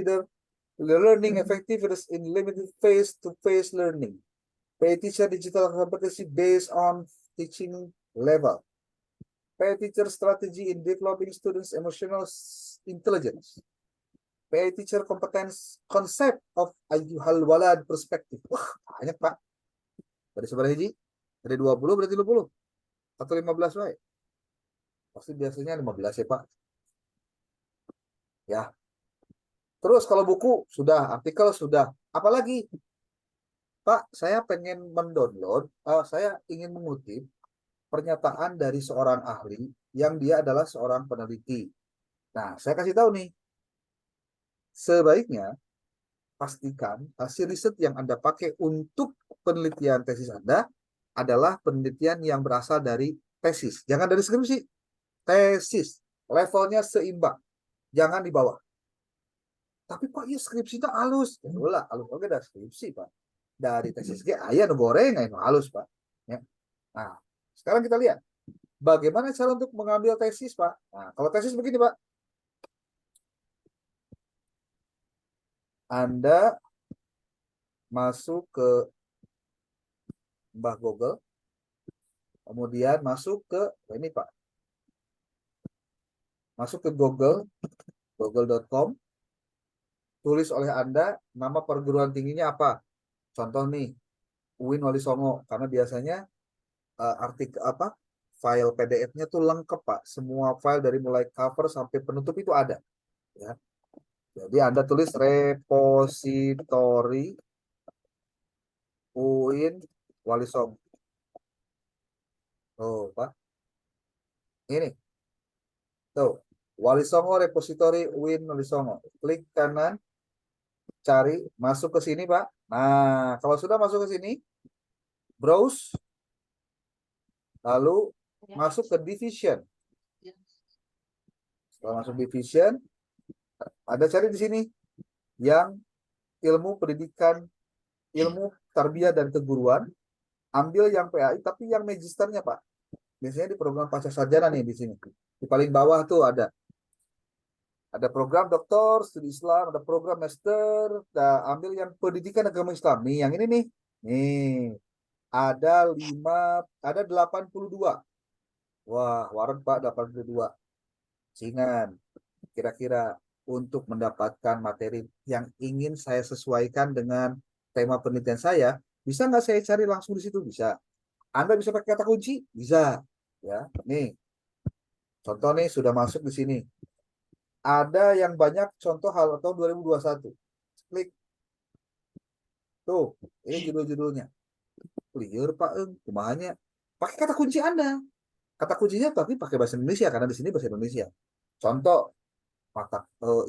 learning effectiveness in limited face-to-face learning. PAI teacher digital competency based on teaching level. PAI teacher strategy in developing students' emotional intelligence. PAI teacher competence concept of ayyuhal walad perspektif. Wah, banyak Pak. Dari seberapa hiji? Dari 20 berarti 20. Atau 15 baik. Pasti biasanya 15 ya Pak. Ya. Terus kalau buku sudah, artikel sudah. Apalagi? Pak, saya pengen mendownload, saya ingin mengutip pernyataan dari seorang ahli yang dia adalah seorang peneliti. Nah, saya kasih tahu nih. Sebaiknya pastikan hasil riset yang Anda pakai untuk penelitian tesis Anda adalah penelitian yang berasal dari tesis. Jangan dari skripsi. Tesis. Levelnya seimbang. Jangan di bawah. Tapi Pak, ya skripsinya halus. Ya ulah, halus oke dah skripsi Pak. Dari tesis ge aya nu goreng, aya nu halus Pak. Ya. Nah, sekarang kita lihat bagaimana cara untuk mengambil tesis Pak. Nah, kalau tesis begini Pak. Anda masuk ke Mbah Google, kemudian masuk ke ini Pak, masuk ke Google, google.com, tulis oleh Anda nama perguruan tingginya apa. Contoh nih, UIN Wali Songo, karena biasanya artikel apa, file PDF-nya tuh lengkap Pak, semua file dari mulai cover sampai penutup itu ada. Ya. Jadi Anda tulis repository UIN Wali Songo. Oh Pak, ini. Tuh, Wali Songo repository UIN Wali Songo. Klik kanan, cari, masuk ke sini, Pak. Nah, kalau sudah masuk ke sini, browse, lalu masuk ke division. Setelah masuk division, ada cari di sini yang ilmu pendidikan, ilmu tarbiyah dan keguruan. Ambil yang PAI, tapi yang magisternya, Pak. Biasanya di program pasca sarjana nih di sini. Di paling bawah tuh ada. Ada program doktor studi Islam, ada program master, ambil yang pendidikan agama Islam. Nih, yang ini nih. Nih, ada 82. Wah, wareng Pak 82. Singan, kira-kira untuk mendapatkan materi yang ingin saya sesuaikan dengan tema penelitian saya, bisa nggak saya cari langsung di situ? Bisa. Anda bisa pakai kata kunci? Bisa. Ya, nih. Contoh nih sudah masuk di sini. Ada yang banyak contoh hal tahun 2021. Klik. Tuh, ini judul-judulnya. Clear Pak, kumahanya. Pakai kata kunci Anda. Kata kuncinya tapi pakai bahasa Indonesia karena di sini bahasa Indonesia. Contoh,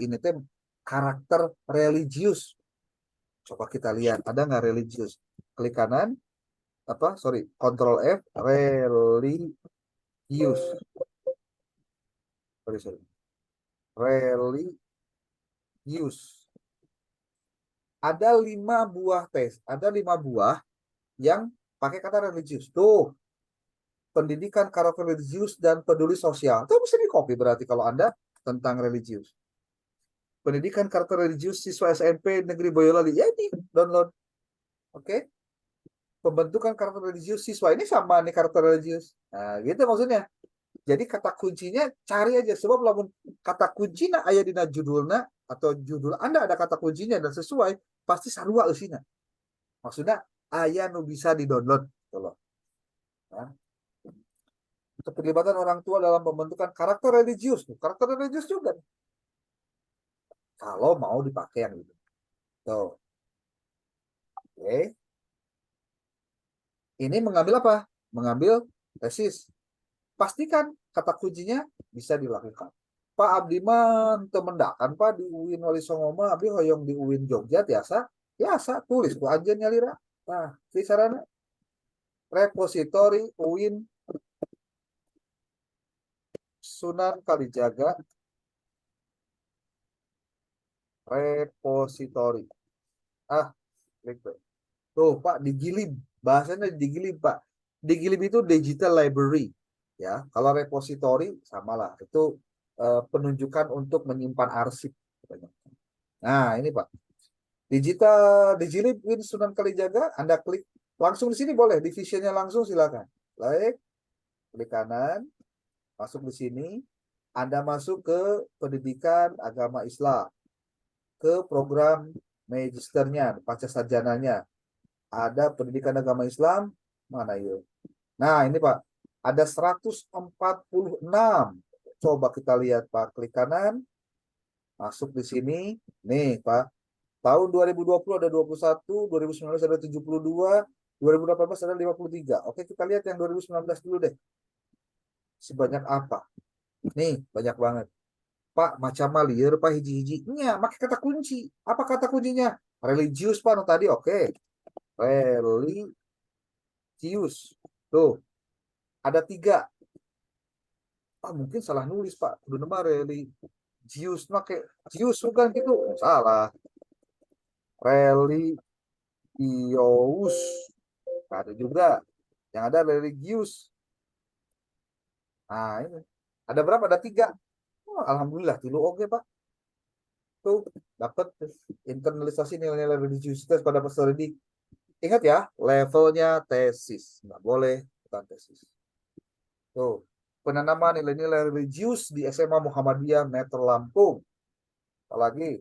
ini teh karakter religius. Coba kita lihat, ada nggak religius? Klik kanan, Ctrl F, religius. Sorry. Religius. Ada 5 buah tes, ada 5 buah yang pakai kata religius. Tuh, pendidikan karakter religius dan peduli sosial. Itu bisa di-copy berarti kalau Anda tentang religius. Pendidikan karakter religius siswa SMP Negeri Boyolali. Ya ini download. Oke. Pembentukan karakter religius siswa ini sama nih karakter religius. Nah, gitu maksudnya. Jadi kata kuncinya cari aja sebab lamun kata kuncinya aya dina judulna atau judul Anda ada kata kuncinya dan sesuai pasti sarua eusina. Maksudnya aya nu bisa di-download gitu loh. Nah, keterlibatan orang tua dalam pembentukan karakter religius. Karakter religius juga. Kalau mau dipakai yang itu. Tuh. Oke. Ini mengambil apa? Mengambil tesis. Pastikan kata kuncinya bisa dilakukan. Pak Abdi mah temendakan Pak di UIN Wali Songo mah Abdi hoyong di UIN Jogja biasa tulis ku anjeun nyalira. Nah, sarana repository UIN Sunan Kalijaga repository. Klik tuh. Tuh, Pak, digilib. Bahasanya digilib, Pak. Digilib itu digital library. Ya, kalau repository samalah. Itu penunjukan untuk menyimpan arsip. Nah, ini Pak. Digilib Win Sunan Kalijaga, Anda klik langsung di sini boleh, divisionnya langsung silakan. Like, klik kanan, masuk di sini. Anda masuk ke pendidikan agama Islam, ke program magisternya, pasca sarjananya. Ada pendidikan agama Islam, mana yuk? Nah, ini Pak, ada 146. Coba kita lihat Pak, klik kanan, masuk di sini. Nih Pak, tahun 2020 ada 21, 2019 ada 72, 2018 ada 53. Oke, kita lihat yang 2019 dulu deh. Sebanyak apa? Nih, banyak banget. Pak, macam malir, Pak, hiji-hijinya, pakai kata kunci. Apa kata kuncinya? Religius, Pak, no, tadi oke. Religius. Tuh, ada 3. Mungkin salah nulis, Pak. Udah nama religius, pakai Jius bukan gitu. Salah. Religius. Ada juga. Yang ada religius. Nah, ini. Ada berapa? Ada 3. Alhamdulillah, tilu oke, Pak. Tuh, dapat internalisasi nilai-nilai religiusitas pada peserta didik. Ingat ya, levelnya tesis. Nggak boleh bukan tesis. Tuh, penanaman nilai-nilai religius di SMA Muhammadiyah Meter Lampung. Apalagi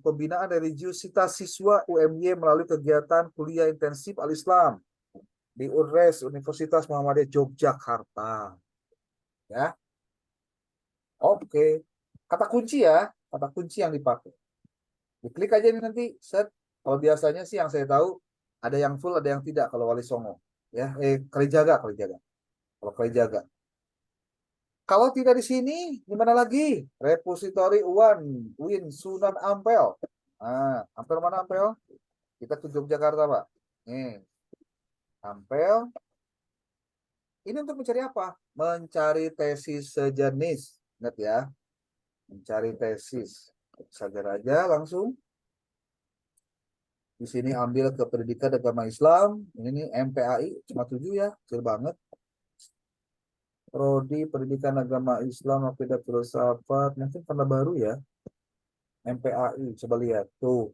pembinaan religiusitas siswa UMY melalui kegiatan kuliah intensif Al-Islam di UNRES Universitas Muhammadiyah Yogyakarta. Ya. Oke. Kata kunci ya, kata kunci yang dipakai. Diklik aja ini nanti set. Kalau biasanya sih yang saya tahu ada yang full, ada yang tidak kalau Wali Songo. Ya, Kalijaga. Kalau Kalijaga. Kalau tidak di sini, di mana lagi? Repository Win Sunan Ampel. Nah, Ampel mana Ampel? Kita ke Yogyakarta, Pak. Nih, Ampel. Ini untuk mencari apa? Mencari tesis sejenis. Ingat ya, mencari tesis. Saja aja langsung. Di sini ambil ke pendidikan agama Islam. Ini nih MPAI, cuma 7 ya, kecil banget. Prodi Pendidikan Agama Islam, Akidah Filsafat, mungkin karena baru ya. MPAI, coba lihat tuh.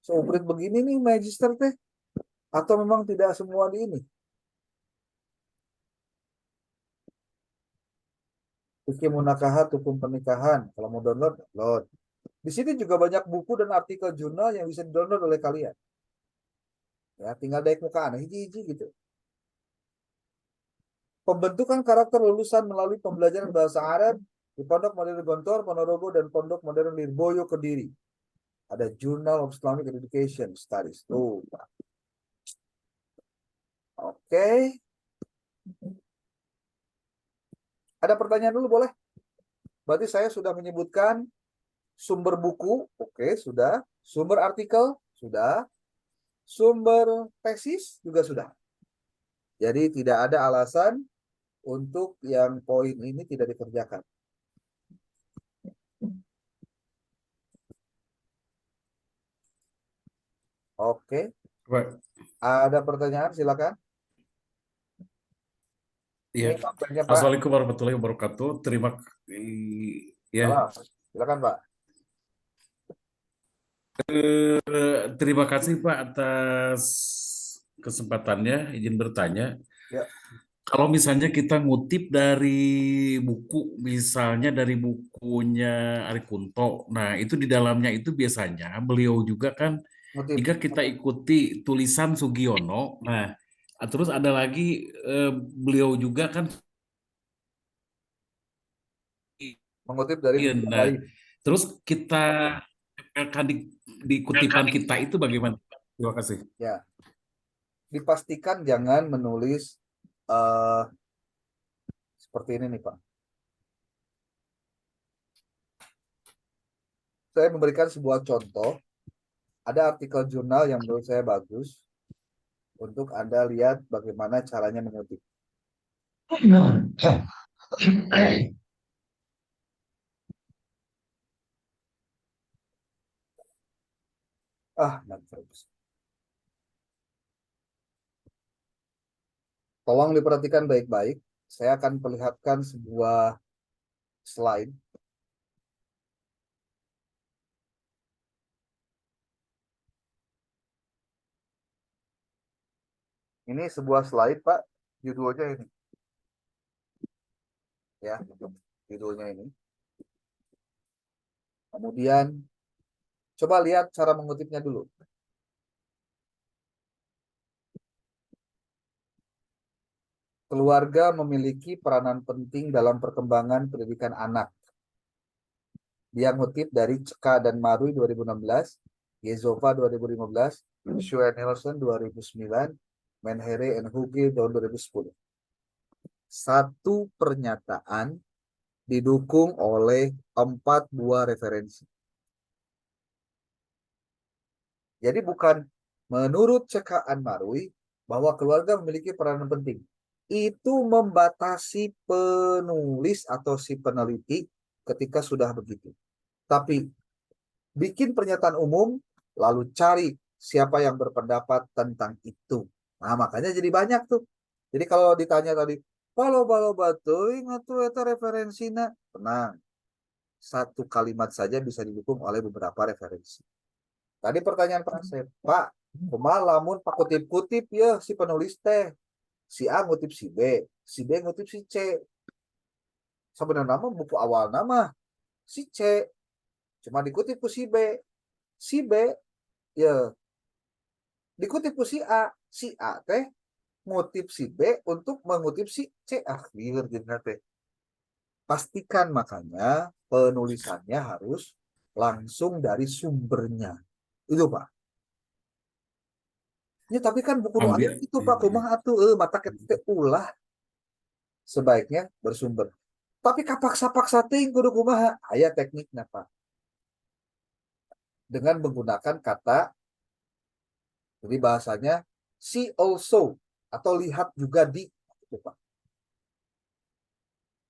Seuprit begini nih magister teh. Atau memang tidak semua di ini? Fikih Munakahat, hukum pernikahan. Kalau mau download, download. Di sini juga banyak buku dan artikel jurnal yang bisa di-download oleh kalian. Ya, tinggal daik muka aneh, hiji-hiji gitu. Pembentukan karakter lulusan melalui pembelajaran bahasa Arab di Pondok Modern Gontor, Ponorogo, dan Pondok Modern Lirboyo, Kediri. Ada Journal of Islamic Education Studies. Tuh. Oke. Ada pertanyaan dulu boleh? Berarti saya sudah menyebutkan sumber buku, oke, sudah. Sumber artikel, sudah. Sumber tesis juga sudah. Jadi tidak ada alasan untuk yang poin ini tidak dikerjakan. Oke. Pak, Ada pertanyaan, silakan. ya. Ini kabarnya, Pak. Assalamualaikum warahmatullahi wabarakatuh. Ya, Silakan, Pak. terima kasih Pak atas kesempatannya. Izin bertanya. Ya. Kalau misalnya kita ngutip dari buku, misalnya dari bukunya Ari Kunto, nah itu di dalamnya itu biasanya beliau juga kan, Motif. jika kita ikuti tulisan Sugiono, nah terus ada lagi beliau juga kan Mengutip dari buku nah, lain. terus kita akan di kutipan kita itu bagaimana? Terima kasih. Ya. Dipastikan jangan menulis seperti ini nih, Pak. Saya memberikan sebuah contoh. Ada artikel jurnal yang menurut saya bagus untuk Anda lihat bagaimana caranya mengutip. Nggak terus. Tolong diperhatikan baik-baik. Saya akan perlihatkan sebuah slide. Ini sebuah slide, Pak. Judulnya ini. Ya, judulnya ini. Kemudian, coba lihat cara mengutipnya dulu. Keluarga memiliki peranan penting dalam perkembangan pendidikan anak. Dia ngutip dari Ceka dan Marui 2016, Yezova 2015, Shue Nelson 2009, Menhere and Huge tahun 2010. Satu pernyataan didukung oleh 4 buah referensi. Jadi bukan menurut Ceka dan Marui bahwa keluarga memiliki peranan penting. Itu membatasi penulis atau si peneliti ketika sudah begitu. Tapi bikin pernyataan umum, lalu cari siapa yang berpendapat tentang itu. Nah, makanya jadi banyak tuh. Jadi kalau ditanya tadi, kalau batu ingat tuh eta referensinya, tenang. Satu kalimat saja bisa didukung oleh beberapa referensi. Tadi pertanyaan Pak Asep, Pak, kumaha lamun Pak kutip-kutip ya si penulis teh. Si A ngutip si B ngutip si C. Sebenarnya nama buku awal nama si C, cuma dikutip ku si B. Si B ya dikutip ku si A teh ngutip si B untuk mengutip si C. Liur jadi teh. Pastikan makanya penulisannya harus langsung dari sumbernya. Itu Pak. Ya tapi kan buku nu Ambil. itu Pak, kumaha atuh mata kita ulah sebaiknya bersumber. Tapi kapaksa-paksa ting kudu kumaha? Aya tekniknya Pak. Dengan menggunakan kata, jadi bahasanya see also atau lihat juga di, gitu, Pak.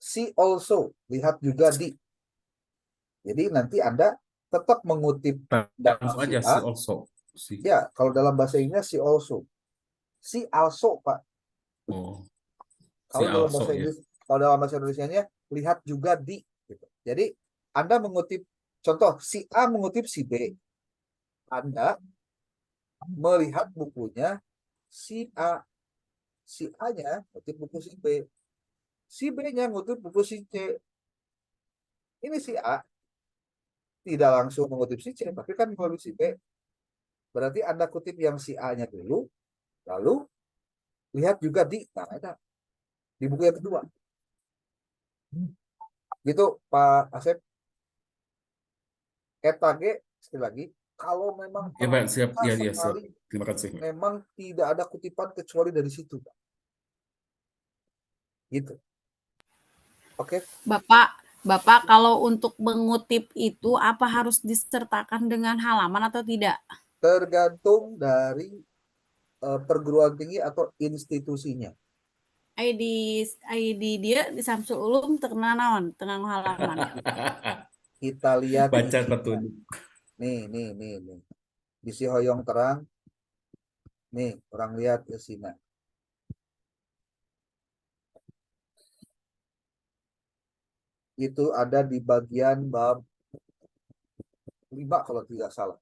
See also, lihat juga di. Jadi nanti Anda tetap mengutip Langsung si aja A. si also. Si. Ya, kalau dalam bahasa Inggris see also. See also, Pak. Oh, si Kalau dalam also bahasa ya. Inggris, kalau dalam bahasa Indonesianya lihat juga di. Gitu. Jadi Anda mengutip, contoh si A mengutip si B. Anda melihat bukunya si A. Si A-nya ngutip buku si B. Si B-nya ngutip buku si C. Ini si A tidak langsung mengutip si C, tapi kan mengutip si B. Berarti Anda kutip yang si A-nya dulu, lalu lihat juga di, nah ada di buku yang kedua. Gitu Pak Asep. Etage sekali lagi, kalau memang Ya Pak, siap. Ya, ya, siap. sekali, Terima kasih. memang tidak ada kutipan kecuali dari situ, Pak. Gitu. Oke. Bapak, kalau untuk mengutip itu apa harus disertakan dengan halaman atau tidak? Tergantung dari perguruan tinggi atau institusinya. ID dia di Samsul Ulum tengah naon, tengah halaman. Kita lihat Baca isinya. petunjuk. Nih. Di si Hoyong Terang. Nih, orang lihat isinya. Itu ada di bagian bab 5 kalau tidak salah.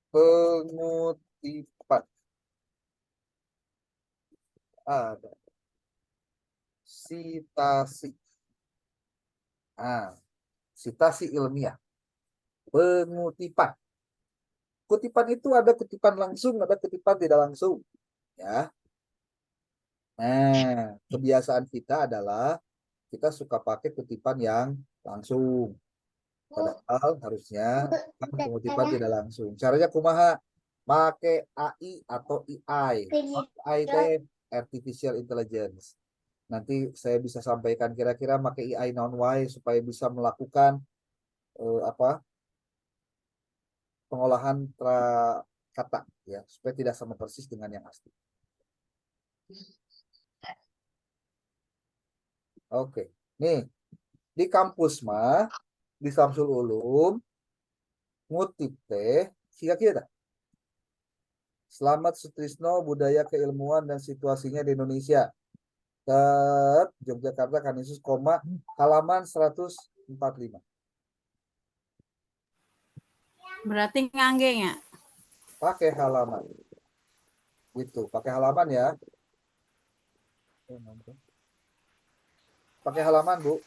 Pengutipan ada sitasi, sitasi ilmiah, pengutipan. Kutipan itu ada kutipan langsung, ada kutipan tidak langsung, ya. Nah, kebiasaan kita adalah kita suka pakai kutipan yang langsung. Padahal harusnya kan pengutipan tidak langsung. Caranya kumaha? Pakai AI atau AI. AI itu artificial intelligence. Nanti saya bisa sampaikan kira-kira pakai AI non-wise supaya bisa melakukan pengolahan kata ya supaya tidak sama persis dengan yang asli. Oke. Nih, di kampus mah di Samsul Ulum ngutip teh kira-kira Selamat Sutrisno budaya keilmuan dan situasinya di Indonesia. Yogyakarta Kanisius, halaman 145. Berarti nganggengnya. Pakai halaman. Gitu, pakai halaman ya. Pakai halaman, Bu.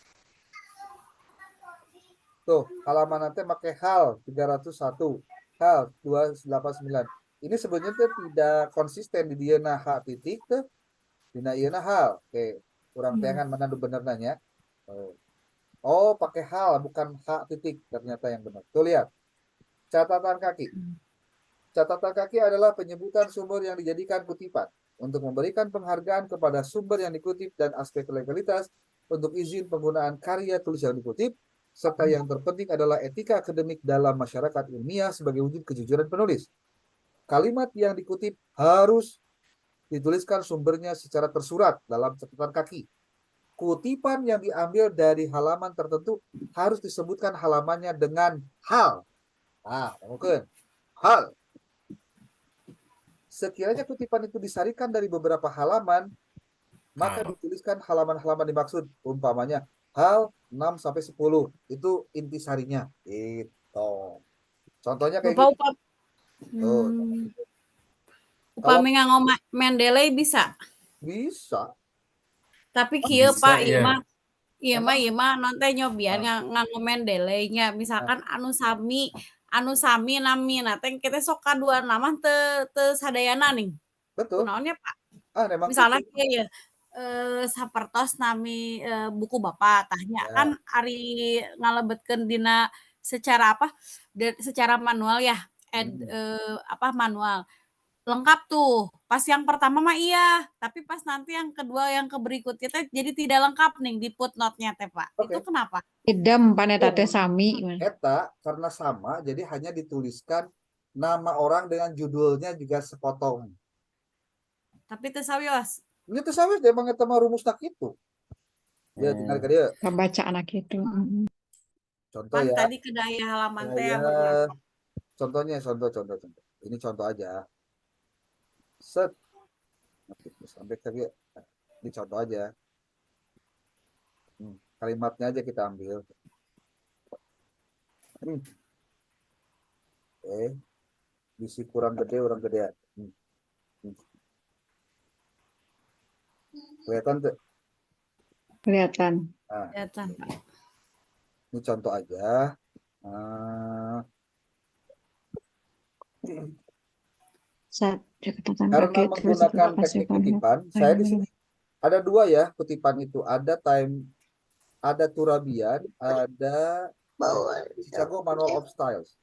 Tuh, halaman nanti pakai hal 301, hal 289. Ini sebenarnya tuh tidak konsisten di dia hak titik tuh. Dina ieu hal. Oke, kurang tangan mana bener nanya. Oh, pakai hal bukan hak titik ternyata yang benar. Tuh lihat. Catatan kaki. Catatan kaki adalah penyebutan sumber yang dijadikan kutipan untuk memberikan penghargaan kepada sumber yang dikutip dan aspek legalitas untuk izin penggunaan karya tulis yang dikutip, serta yang terpenting adalah etika akademik dalam masyarakat ilmiah sebagai wujud kejujuran penulis. Kalimat yang dikutip harus dituliskan sumbernya secara tersurat dalam catatan kaki. Kutipan yang diambil dari halaman tertentu harus disebutkan halamannya dengan hal. Mungkin hal. Sekiranya kutipan itu disarikan dari beberapa halaman, maka dituliskan halaman-halaman dimaksud. Umpamanya hal 6 sampai 10 itu intisarinya. Gitu. Contohnya kayak Bapak gini. upami nganggo Mendeley bisa. Bisa. Tapi kieu Bisa, Pak, ya. ieu mah non teh nyobian nganggo Mendeley-nya. Misalkan anu sami namina teh kita sok kaduan nama teu sadayana nih. Betul. Kunaonnya Pak? Memang Misalnya gitu. kieu ya sapertos nami buku Bapak tahnya Ya. kan ari ngalebetkeun dina secara apa? Secara manual ya. Manual. Lengkap tuh. Pas yang pertama mah iya, tapi pas nanti yang kedua yang berikutnya teh jadi tidak lengkap nih di footnote-nya teh, Pak. Oke. Itu kenapa? Idem paneta teh sami. Eta karena sama, jadi hanya dituliskan nama orang dengan judulnya juga sepotong. Tapi teu sawios. Ini tuh sama dia emang eta mah rumus tak itu. Ya tinggal ke dia. Kebaca anak itu. Contoh Kan ya. tadi kedaya halaman teh Saya beberapa. contohnya contoh. Ini contoh aja. Set. Sampai tadi ini contoh aja. Kalimatnya aja kita ambil. Bisi kurang gede, orang gedean. Kelihatan tuh? Kelihatan. Kelihatan, Pak. Ini contoh aja. Karena menggunakan teknik kutipan, saya di sini ada dua ya kutipan itu. Ada Turabian, ada Chicago Manual of Styles.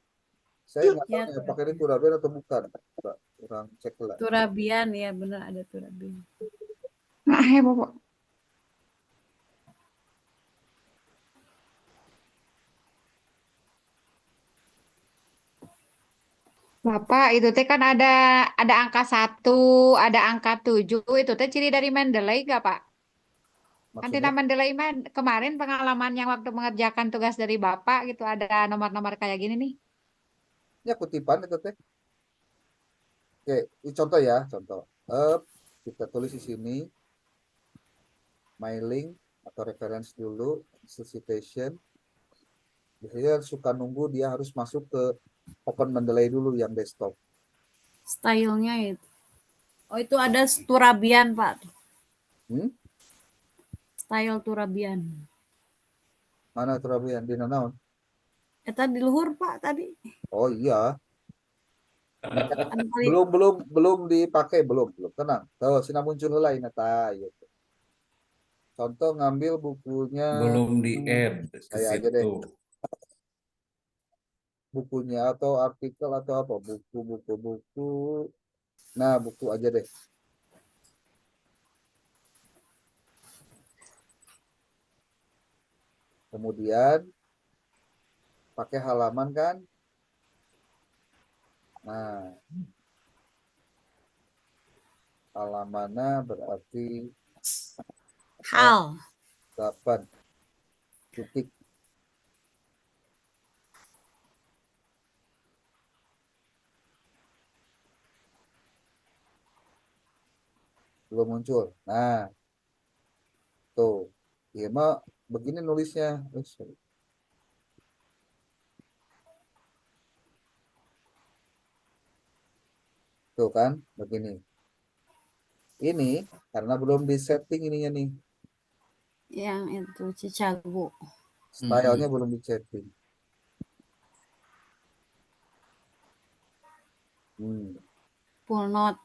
Saya nggak tahu ya pakai ini Turabian atau bukan. Kurang cek lah. Turabian ya benar ada Turabian. Bapak. Bapak, itu teh kan ada angka 1, ada angka 7, itu teh ciri dari Mendeley gak, Pak? Kan Maksudnya? Mendeley mah kemarin pengalaman yang waktu mengerjakan tugas dari Bapak gitu ada nomor-nomor kayak gini nih. Ya kutipan itu teh. Oke, ini contoh ya, contoh. Kita tulis di sini mailing atau reference dulu, citation. Biasanya suka nunggu dia harus masuk ke Open Mendeley dulu yang desktop. Stylenya itu. Oh, itu ada Turabian, Pak. Style Turabian. Mana Turabian di nanaon? Eta di luhur, Pak, tadi. Oh iya. Belum dipakai, belum. Tenang. Tuh, sini muncul lain eta gitu. Contoh ngambil bukunya. Belum di-add ke Saya aja deh. situ. Bukunya atau artikel atau apa? Buku. Nah, buku aja deh. Kemudian pakai halaman kan? Nah, halamannya berarti hal 8 titik. belum muncul. Nah, tuh. Iya mah begini nulisnya. Sorry. Tuh kan, begini. Ini karena belum di setting ininya nih. Yang itu Cicago. Stylenya belum di setting. Full note.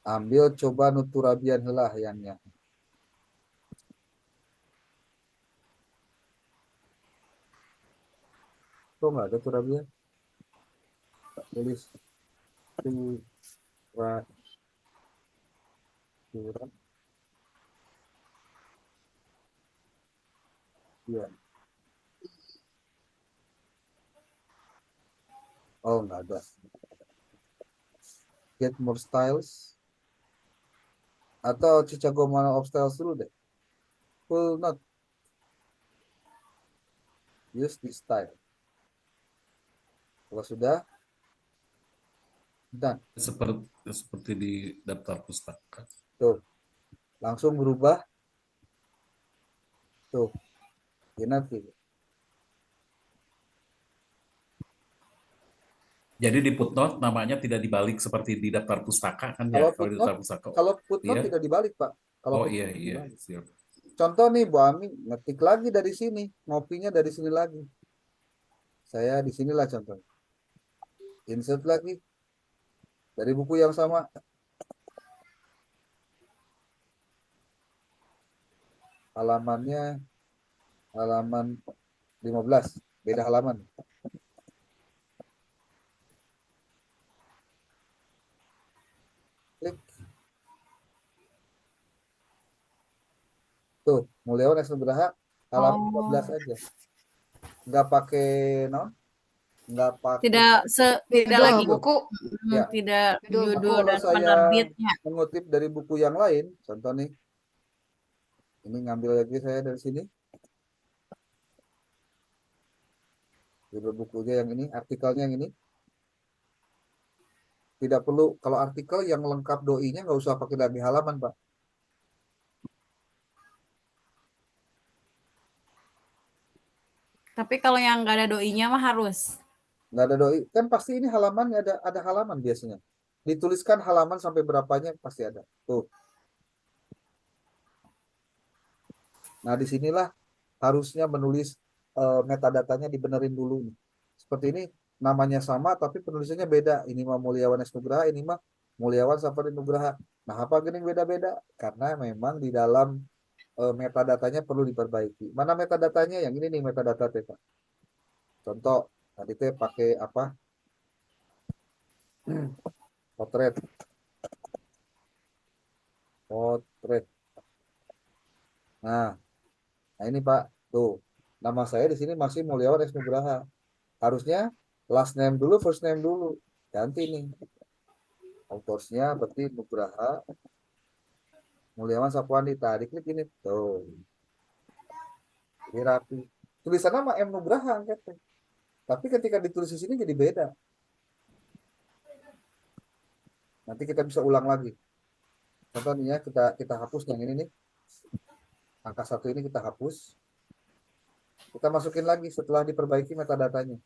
Ambil coba nuturabian heula hayangnya. Kok nggak ada turabian? Tulis turabian. Iya. Oh, nggak ada. Get more styles. Atau Chicago Mana of Styles dulu deh. Full not. Use this style. Kalau sudah, done. Seperti di daftar pustaka. Tuh, langsung berubah. Tuh, ini nanti. Jadi di footnote namanya tidak dibalik seperti di daftar pustaka kan ya? Kalau di daftar pustaka. Kalau footnote Iya. tidak dibalik, Pak. Kalau Oh iya footnote iya. dibalik. Siap. Contoh nih, Bu Ami ngetik lagi dari sini, ngopinya dari sini lagi. Saya di sinilah contoh. Insert lagi dari buku yang sama. Halamannya halaman 15, beda halaman. Klik. Tuh, Mulyawan S. Nugraha halaman 15 aja. Nggak pakai non, nggak pakai Tidak Judul lagi buku. Ya. tidak Judul judul Kalau dan saya penerbitnya. mengutip dari buku yang lain, contoh nih, ini ngambil lagi saya dari sini. Judul bukunya yang ini, artikelnya yang ini. Tidak perlu, kalau artikel yang lengkap doi-nya nggak usah pakai lagi halaman, Pak. Tapi kalau yang nggak ada doinya mah harus. Nggak ada doi, kan pasti ini halaman ada halaman biasanya. Dituliskan halaman sampai berapanya pasti ada. Tuh. Nah, disinilah harusnya menulis metadatanya dibenerin dulu nih. Seperti ini namanya sama tapi penulisannya beda. Ini mah Mulyawan S. Nugraha, ini mah Mulyawan Safari Nugraha. Nah, apa gini beda-beda? Karena memang di dalam metadatanya perlu diperbaiki. Mana metadatanya? Yang ini nih metadata teh, Pak. Contoh, tadi teh pakai apa? Potret. Potret. Nah, ini Pak, tuh. Nama saya di sini masih Mulyawan S. Nugraha. Harusnya last name dulu, first name dulu. Ganti nih. Autorsnya berarti Nugraha Mulyawan Sapuandita. Diklik ini. Tuh. Ini rapi. Tulisan nama M. Nugraha angkatnya. Tapi ketika ditulis di sini jadi beda. Nanti kita bisa ulang lagi. Contohnya kita hapus yang ini nih. Angka 1 ini kita hapus. Kita masukin lagi setelah diperbaiki metadatanya.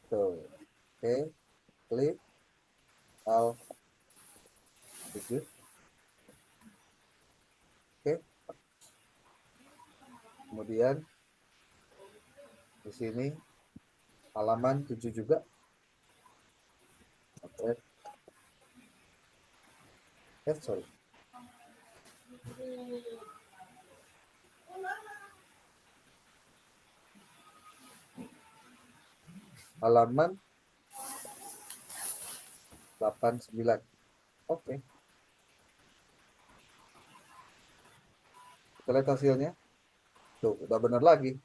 Tuh. Oke. Klik. Alt. Oke. Kemudian di sini halaman 7 juga. Oke. Sorry. Halaman 89. Oke. Kita lihat hasilnya. Tuh, udah benar lagi.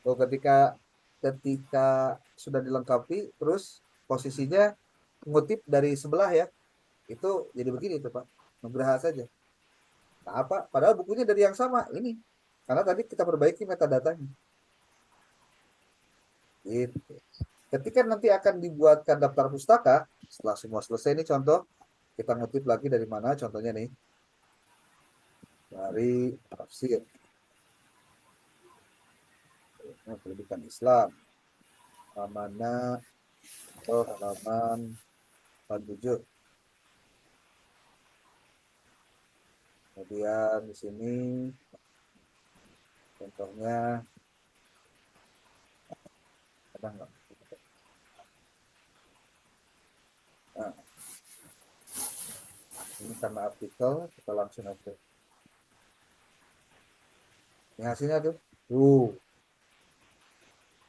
Tuh, ketika sudah dilengkapi, terus posisinya ngutip dari sebelah ya, itu jadi begini tuh Pak, Nugraha saja. Nah, apa? Padahal bukunya dari yang sama ini. Karena tadi kita perbaiki metadatanya. Gitu. Ketika nanti akan dibuatkan daftar pustaka, setelah semua selesai nih contoh, kita ngutip lagi dari mana contohnya nih. Dari tafsir. Pendidikan Islam. Halaman halaman 47. Kemudian di sini contohnya ada nggak? Nah, ini karena artikel kita langsung aja. Ini hasilnya tuh.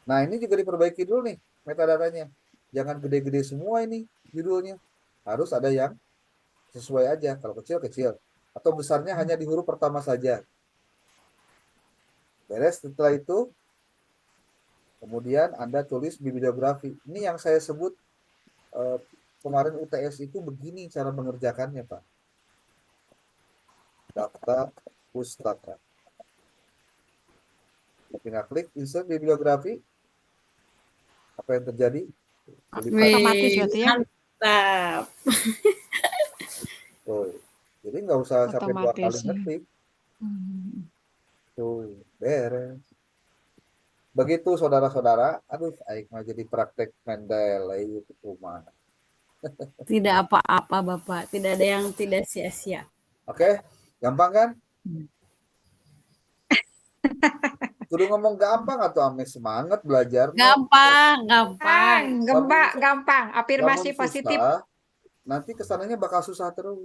Nah, ini juga diperbaiki dulu nih metadatanya. Jangan gede-gede semua ini judulnya. Harus ada yang sesuai aja. Kalau kecil kecil atau besarnya hanya di huruf pertama saja. Beres. Setelah itu kemudian Anda tulis bibliografi. Ini yang saya sebut kemarin UTS itu begini cara mengerjakannya, Pak. Daftar pustaka. Tinggal klik insert bibliografi. Apa yang terjadi? Otomatis berarti ya? Mantap. Tuh. Jadi nggak usah sampai 2 kali Otomatis ya. ngetik. Hmm. Tuh, beres. Begitu saudara-saudara, aduh, aing mah jadi praktek Mendeley itu rumah. Tidak apa-apa, Bapak. Tidak ada yang tidak sia-sia. Oke, gampang kan? Hmm. Kudu ngomong gampang atau ame semangat belajar. Gampang, gampang. Gampang. Afirmasi Lamun positif. susah, nanti kesananya bakal susah terus.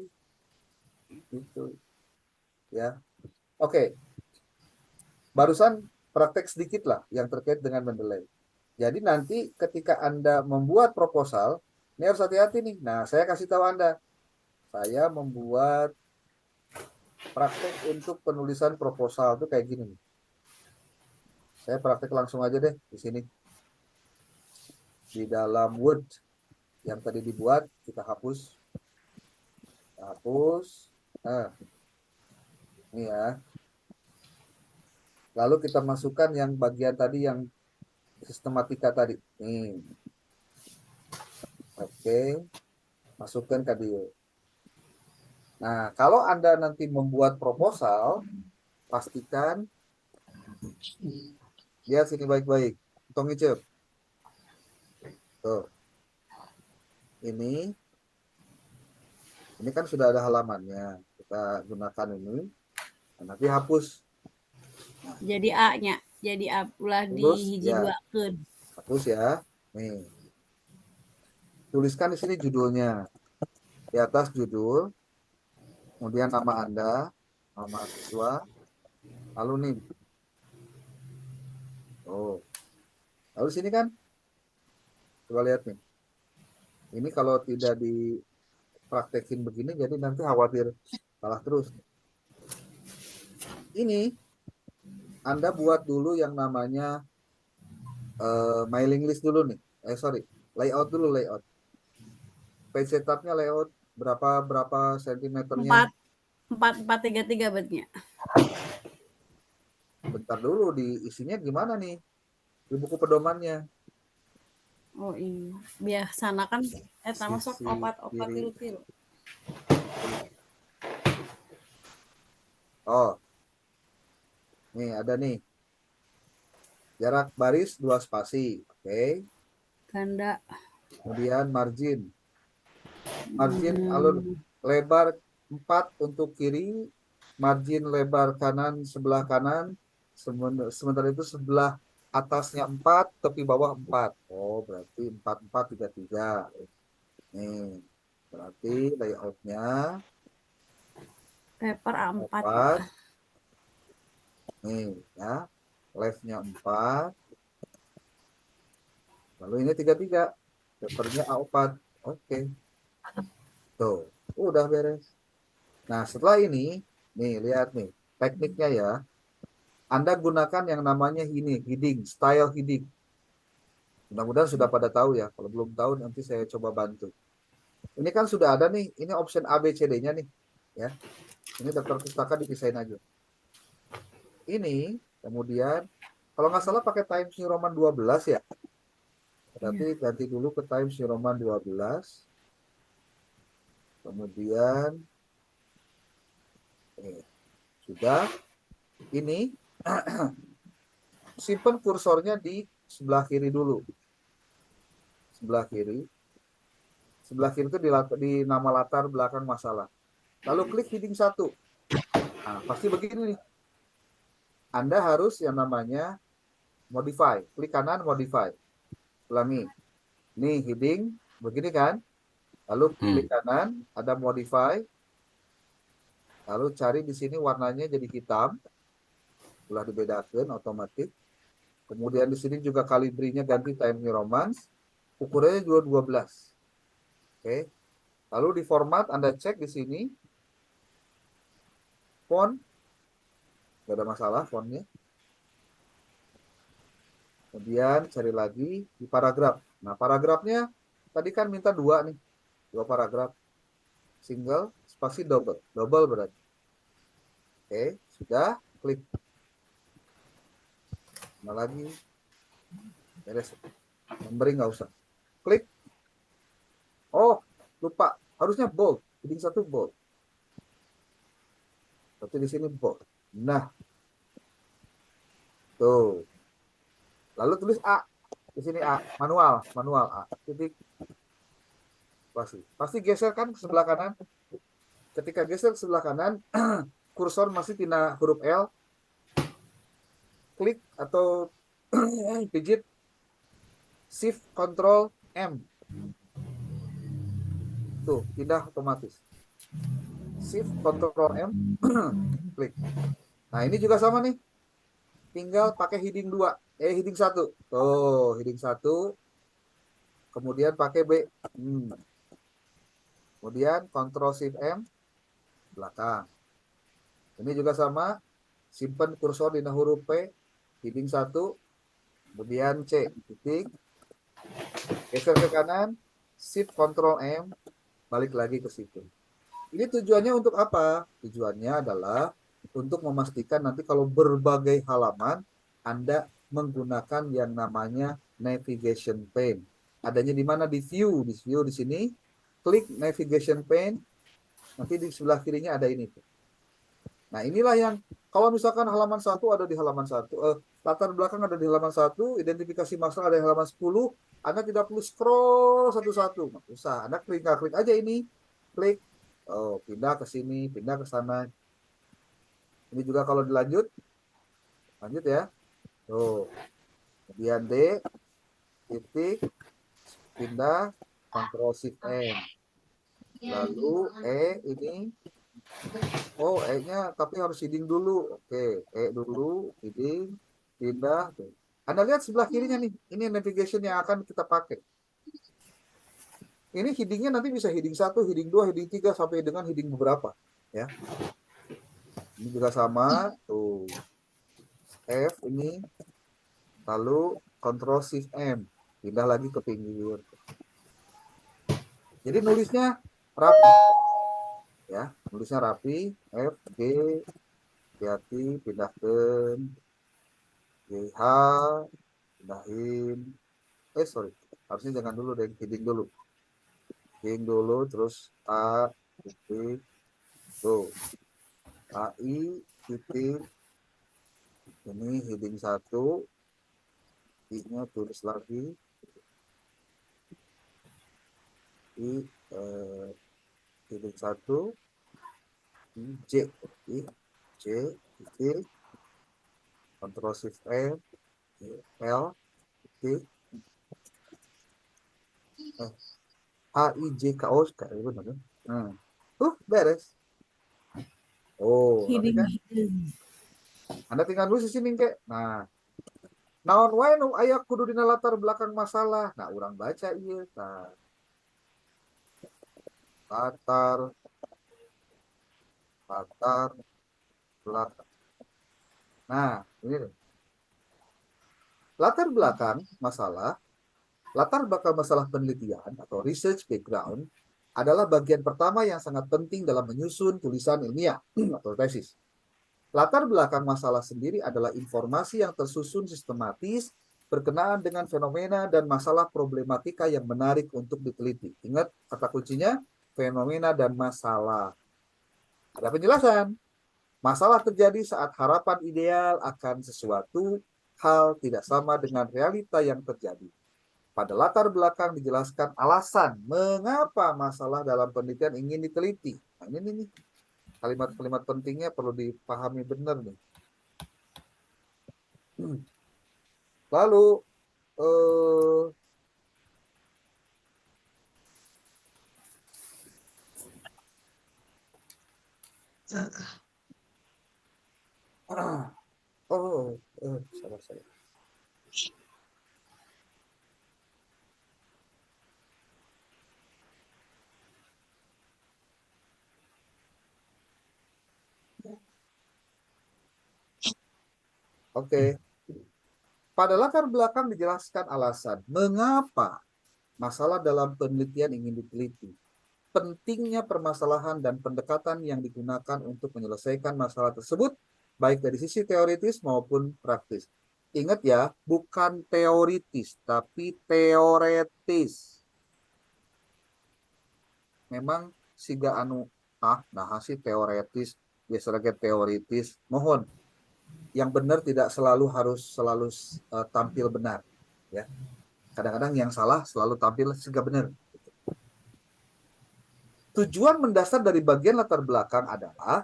Gitu. Ya. Oke. Barusan praktek sedikit lah yang terkait dengan Mendeley. Jadi nanti ketika Anda membuat proposal, ini harus hati-hati nih. Nah, saya kasih tahu Anda. Saya membuat praktek untuk penulisan proposal itu kayak gini nih. Saya praktek langsung aja deh di sini. Di dalam Word yang tadi dibuat, kita hapus. Hapus. Nah, ini ya. Lalu kita masukkan yang bagian tadi yang sistematika tadi. Nih. Oke. Masukkan ke dia. Nah, kalau Anda nanti membuat proposal, pastikan lihat sini baik-baik. Hitung icep. Tuh. Ini kan sudah ada halamannya. Kita gunakan ini. Nah, nanti hapus. Jadi A-nya. Jadi A ulah di Terus, hiji ya. dua keun. Hapus ya. Nih. Tuliskan di sini judulnya. Di atas judul. Kemudian nama Anda. Nama mahasiswa. Lalu nih. Oh. Lalu sini kan. Coba lihat nih. Ini kalau tidak dipraktekin begini, jadi nanti khawatir salah terus. Ini Anda buat dulu yang namanya mailing list dulu nih. Layout dulu layout. Page setupnya layout berapa sentimeternya? 4,4,3,3 betnya. Bentar dulu diisinya gimana nih? Di buku pedomannya. Oh iya. Biasana kan eta masuk Sisi opat-opat kiri. tilu-tilu. Oh. Nih ada nih. Jarak baris 2 spasi. Oke. Ganda. Kemudian margin. Margin alur lebar 4 untuk kiri. Margin lebar kanan sebelah kanan. Sementara itu sebelah atasnya 4, tepi bawah 4. Oh, berarti 4, 4, 3, 3. Nih, berarti layoutnya Paper A4. 4. Nih, ya. Left-nya 4. Lalu ini 3, 3. Papernya A4. Oke. Tuh, udah beres. Nah, setelah ini, nih, lihat nih. Tekniknya ya. Anda gunakan yang namanya ini, heading, style heading. Mudah-mudahan sudah pada tahu ya. Kalau belum tahu nanti saya coba bantu. Ini kan sudah ada nih, ini option A, B, C, D-nya nih. Ya, ini daftar pustaka dipisahin aja. Ini kemudian kalau nggak salah pakai Times New Roman 12 ya. Berarti ganti dulu ke Times New Roman 12. Kemudian sudah ini simpan kursornya di sebelah kiri dulu. Sebelah kiri. Sebelah kiri itu di nama latar belakang masalah. Lalu klik heading 1. Nah, pasti begini nih. Anda harus yang namanya modify. Klik kanan modify. Ulangi. Nih heading begini kan? Lalu klik kanan ada modify. Lalu cari di sini warnanya jadi hitam. Ulah dibedakan otomatis. Kemudian di sini juga kalibrinya ganti Times New Roman. Ukurannya juga 12. Oke. Lalu di format Anda cek di sini font, nggak ada masalah fontnya. Kemudian cari lagi di paragraf. Nah, paragrafnya tadi kan minta 2 nih, 2 paragraf, single, spasi double, double berarti. Oke, sudah, klik. Nah lagi, beres. Numbering nggak usah. Klik. Oh, lupa, harusnya bold, heading 1 bold. Berarti di sini bold. Nah, tuh. Lalu tulis A. Di sini A, manual A. Titik. Pasti geser kan ke sebelah kanan. Ketika geser ke sebelah kanan, kursor masih pindah huruf L. Klik atau pijit Shift Control M. Tuh, pindah otomatis. Shift Control M. Klik. Nah, ini juga sama nih. Tinggal pakai heading 2. Heading 1. Tuh, heading 1. Kemudian pakai B. Kemudian Ctrl Shift M belakang. Ini juga sama. Simpan kursor di huruf P, heading 1, kemudian C, titik. Geser ke kanan, Shift Ctrl M, balik lagi ke situ. Ini tujuannya untuk apa? Tujuannya adalah untuk memastikan nanti kalau berbagai halaman Anda menggunakan yang namanya navigation pane. Adanya di mana? Di view di sini. Klik navigation pane. Nanti di sebelah kirinya ada ini. Nah, inilah yang kalau misalkan halaman 1 ada di halaman 1, latar belakang ada di halaman 1, identifikasi masalah ada di halaman 10, Anda tidak perlu scroll satu-satu. Nggak usah. Anda klik aja ini. Klik. Oh, pindah ke sini, pindah ke sana. Ini juga kalau dilanjut. Lanjut ya. Tuh. Kemudian D, titik, pindah, Ctrl Shift N. Lalu E ini. Oh, E-nya tapi harus heading dulu. Oke, E dulu, heading, pindah. Tuh. Anda lihat sebelah kirinya nih. Ini navigation yang akan kita pakai. Ini headingnya nanti bisa heading 1, heading 2, heading 3, sampai dengan heading beberapa. Ya. Ini juga sama. Tuh. F ini. Lalu Ctrl Shift M. Pindah lagi ke pinggir. Jadi nulisnya rapi. Ya, nulisnya rapi. F, G, hati-hati, pindahkan. GH, pindahin. Sorry. Harusnya jangan dulu deh, heading dulu. Heading dulu, terus A, titik. Tuh. AI, titik. Ini heading 1. I-nya tulis lagi. I, heading 1. I, J. I, J, titik. Ctrl Shift L, L, titik. HIJKO kayak benar. Beres. Oh, nanti kan Anda tinggal nulis di sini kek. Nah, naon wae nu aya kudu dina latar belakang masalah. Nah, urang baca ieu. Nah, latar belakang. Nah, ini nih. Latar belakang masalah penelitian atau research background adalah bagian pertama yang sangat penting dalam menyusun tulisan ilmiah atau tesis. Latar belakang masalah sendiri adalah informasi yang tersusun sistematis berkenaan dengan fenomena dan masalah problematika yang menarik untuk diteliti. Ingat kata kuncinya, fenomena dan masalah. Ada penjelasan. Masalah terjadi saat harapan ideal akan sesuatu hal tidak sama dengan realita yang terjadi. Pada latar belakang dijelaskan alasan mengapa masalah dalam penelitian ingin diteliti. Nah, ini nih kalimat-kalimat pentingnya perlu dipahami benar nih. Lalu salah saya. Oke. Pada latar belakang dijelaskan alasan mengapa masalah dalam penelitian ingin diteliti. Pentingnya permasalahan dan pendekatan yang digunakan untuk menyelesaikan masalah tersebut, baik dari sisi teoritis maupun praktis. Ingat ya, bukan teoritis, tapi teoretis. Memang siga anu nah sih teoretis, biasa lagi teoritis. Mohon, yang benar tidak selalu harus tampil benar, ya. Kadang-kadang yang salah selalu tampil siga benar. Tujuan mendasar dari bagian latar belakang adalah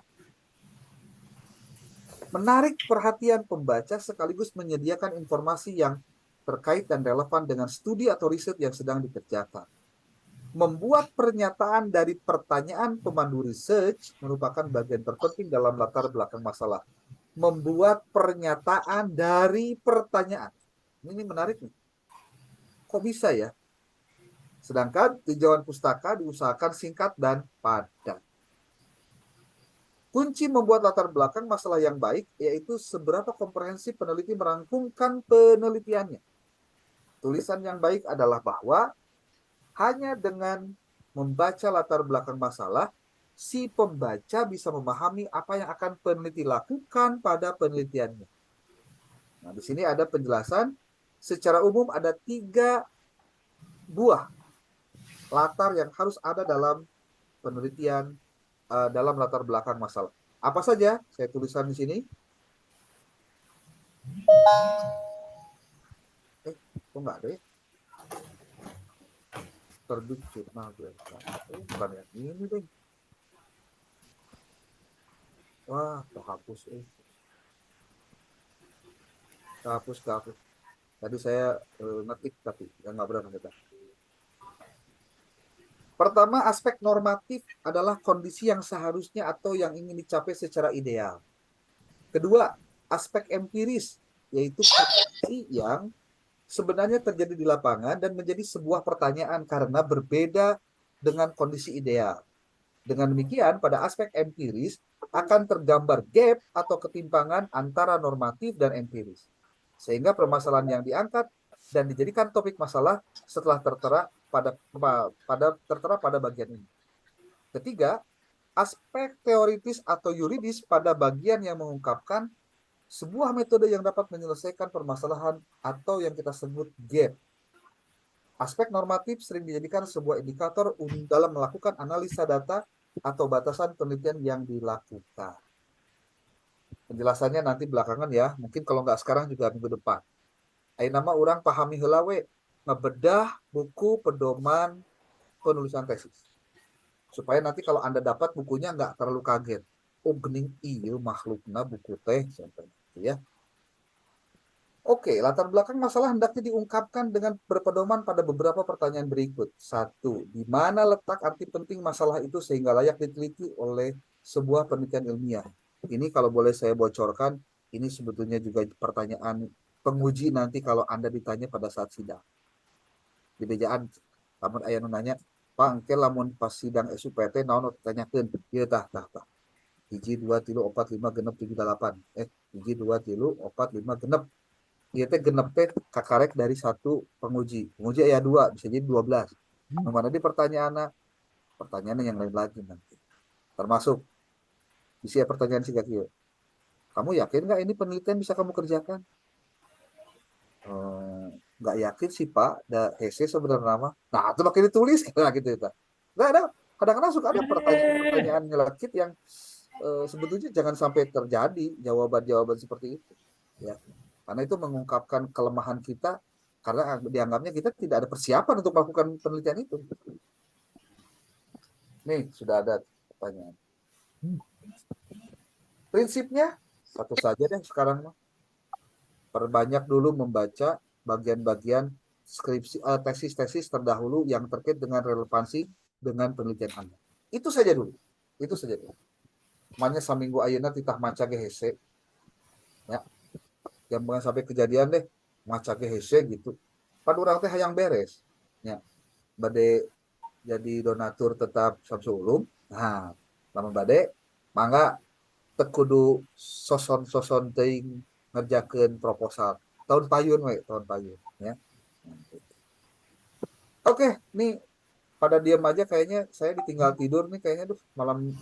menarik perhatian pembaca sekaligus menyediakan informasi yang terkait dan relevan dengan studi atau riset yang sedang dikerjakan. Membuat pernyataan dari pertanyaan pemandu research merupakan bagian terpenting dalam latar belakang masalah. Membuat pernyataan dari pertanyaan. Ini menarik nih. Kok bisa ya? Sedangkan tinjauan pustaka diusahakan singkat dan padat. Kunci membuat latar belakang masalah yang baik yaitu seberapa komprehensif peneliti merangkumkan penelitiannya. Tulisan yang baik adalah bahwa hanya dengan membaca latar belakang masalah, si pembaca bisa memahami apa yang akan peneliti lakukan pada penelitiannya. Nah, di sini ada penjelasan. Secara umum ada 3 buah latar yang harus ada dalam penelitian, dalam latar belakang masalah. Apa saja? Saya tuliskan di sini. Kok nggak ada ya? Terbit jurnal bukan yang ini deh. Wah, kehapus. Kehapus. Tadi saya ngetik tapi nggak benar ngetik. Pertama, aspek normatif adalah kondisi yang seharusnya atau yang ingin dicapai secara ideal. Kedua, aspek empiris, yaitu kondisi yang sebenarnya terjadi di lapangan dan menjadi sebuah pertanyaan karena berbeda dengan kondisi ideal. Dengan demikian, pada aspek empiris akan tergambar gap atau ketimpangan antara normatif dan empiris. Sehingga permasalahan yang diangkat dan dijadikan topik masalah setelah tertera pada bagian ini. Ketiga, aspek teoritis atau yuridis pada bagian yang mengungkapkan sebuah metode yang dapat menyelesaikan permasalahan atau yang kita sebut gap. Aspek normatif sering dijadikan sebuah indikator dalam melakukan analisa data atau batasan penelitian yang dilakukan. Penjelasannya nanti belakangan ya, mungkin kalau nggak sekarang juga minggu depan. Ayo nama orang pahami heula we, ngebedah buku pedoman penulisan tesis. Supaya nanti kalau Anda dapat bukunya nggak terlalu kaget. Oh gening iya makhlukna buku teh sampai ya. Oke, latar belakang masalah hendaknya diungkapkan dengan berpedoman pada beberapa pertanyaan berikut. 1. Di mana letak arti penting masalah itu sehingga layak diteliti oleh sebuah penelitian ilmiah? Ini kalau boleh saya bocorkan, ini sebetulnya juga pertanyaan penguji nanti kalau Anda ditanya pada saat sidang. Di bejaan, lamun aya nu nanya, Pak, engke lamun pas sidang SUPT naon tanyakeun? Ieu tah. 1 2 3 4 5 genep 7 8. 1 2 3 4 5 genep. Ieu teh genep teh kakarek dari 1 penguji. Penguji aya 2, bisa jadi 12. Mana di pertanyaanna pertanyaan yang lain lagi nanti. Termasuk isi pertanyaan si Kaki. Kamu yakin nggak ini penelitian bisa kamu kerjakan? "Eh, nggak yakin sih Pak, ada hese sebenarnya nama." Nah, itu makin ditulis nah, gitu ya. Nggak ada, kadang-kadang suka ada pertanyaan nyelekit yang sebetulnya jangan sampai terjadi jawaban-jawaban seperti itu. Ya, karena itu mengungkapkan kelemahan kita karena dianggapnya kita tidak ada persiapan untuk melakukan penelitian itu. Nih, sudah ada pertanyaan. Prinsipnya satu saja deh sekarang mah. Perbanyak dulu membaca bagian-bagian skripsi tesis-tesis terdahulu yang terkait dengan relevansi dengan penelitian Anda. Itu saja dulu. Itu saja dulu. Makanya saminggu ayeuna titah maca ge hese. Ya, yang bukan sampai kejadian deh maca ge hese gitu. Pan urang teh hayang beres. Ya, bade jadi donatur tetap Samsul Ulum. Nah, lamun bade mangga teu kudu soson-soson teuing ngerjakeun proposal. Tahun payun we, tahun payun ya. Oke, nih pada diam aja kayaknya saya ditinggal tidur nih kayaknya malam.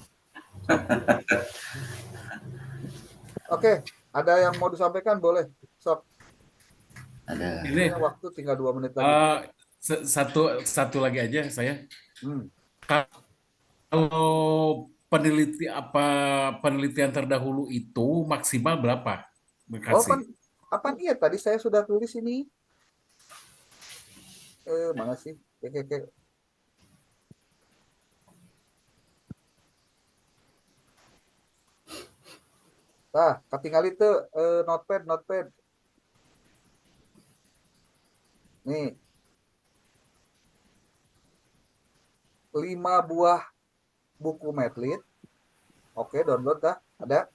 Oke, ada yang mau disampaikan boleh. Sok, Ada. Ini kayaknya waktu tinggal 2 menit lagi. satu lagi aja saya. Hmm. Kalau penelitian terdahulu itu maksimal berapa? Oh, Bekasi. apa nih ya tadi saya sudah tulis ini. Mana sih? Oke. Nah, ketinggal itu notepad. Nih, 5 buah buku Medlit. Oke, download dah. Ada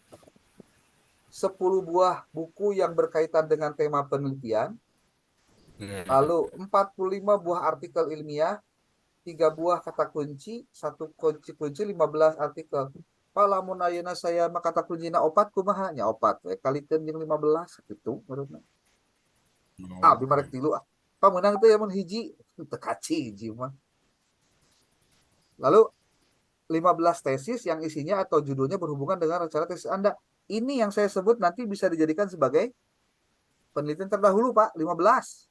10 buah buku yang berkaitan dengan tema penelitian. Lalu 45 buah artikel ilmiah, 3 buah kata kunci, 1 kunci 15 artikel. Pak lamun ayeuna saya mah kata kuncina opat kumaha nya opat we kalikeun jeung 15 gitu menurutna. Abi marek tilu ah. Pamenang teh mun hiji teu kaci hiji mah. Lalu 15 tesis yang isinya atau judulnya berhubungan dengan rencana tesis Anda. Ini yang saya sebut nanti bisa dijadikan sebagai penelitian terdahulu, Pak, 15.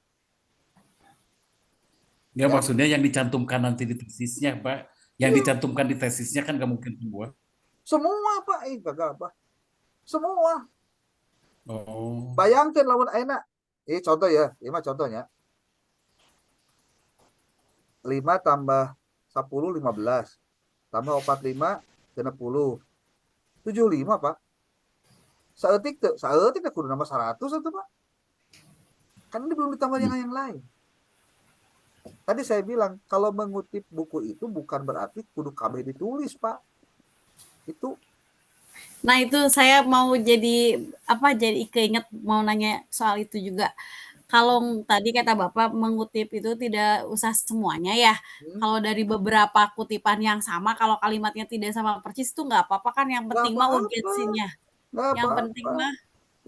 Ya, Ya, maksudnya yang dicantumkan nanti di tesisnya, Pak. Yang iya, dicantumkan di tesisnya kan nggak mungkin semua. semua, Pak. Kagak apa. Semua. Oh. Bayangkan lawan ayeuna. Contoh ya, ini mah contohnya. 5 tambah 10 15. Tambah 45 60. 75, Pak. Saeutik kudu nambah 100 atau Pak. Kan ini belum ditambah yang lain. Tadi saya bilang kalau mengutip buku itu bukan berarti kudu kabeh ditulis, Pak. Itu Nah, itu saya mau jadi keinget mau nanya soal itu juga. Kalau tadi kata Bapak mengutip itu tidak usah semuanya ya. Kalau dari beberapa kutipan yang sama, kalau kalimatnya tidak sama persis itu nggak apa-apa kan, yang nggak penting mah apa-apa, urgensinya. nggak Yang penting apa-apa. mah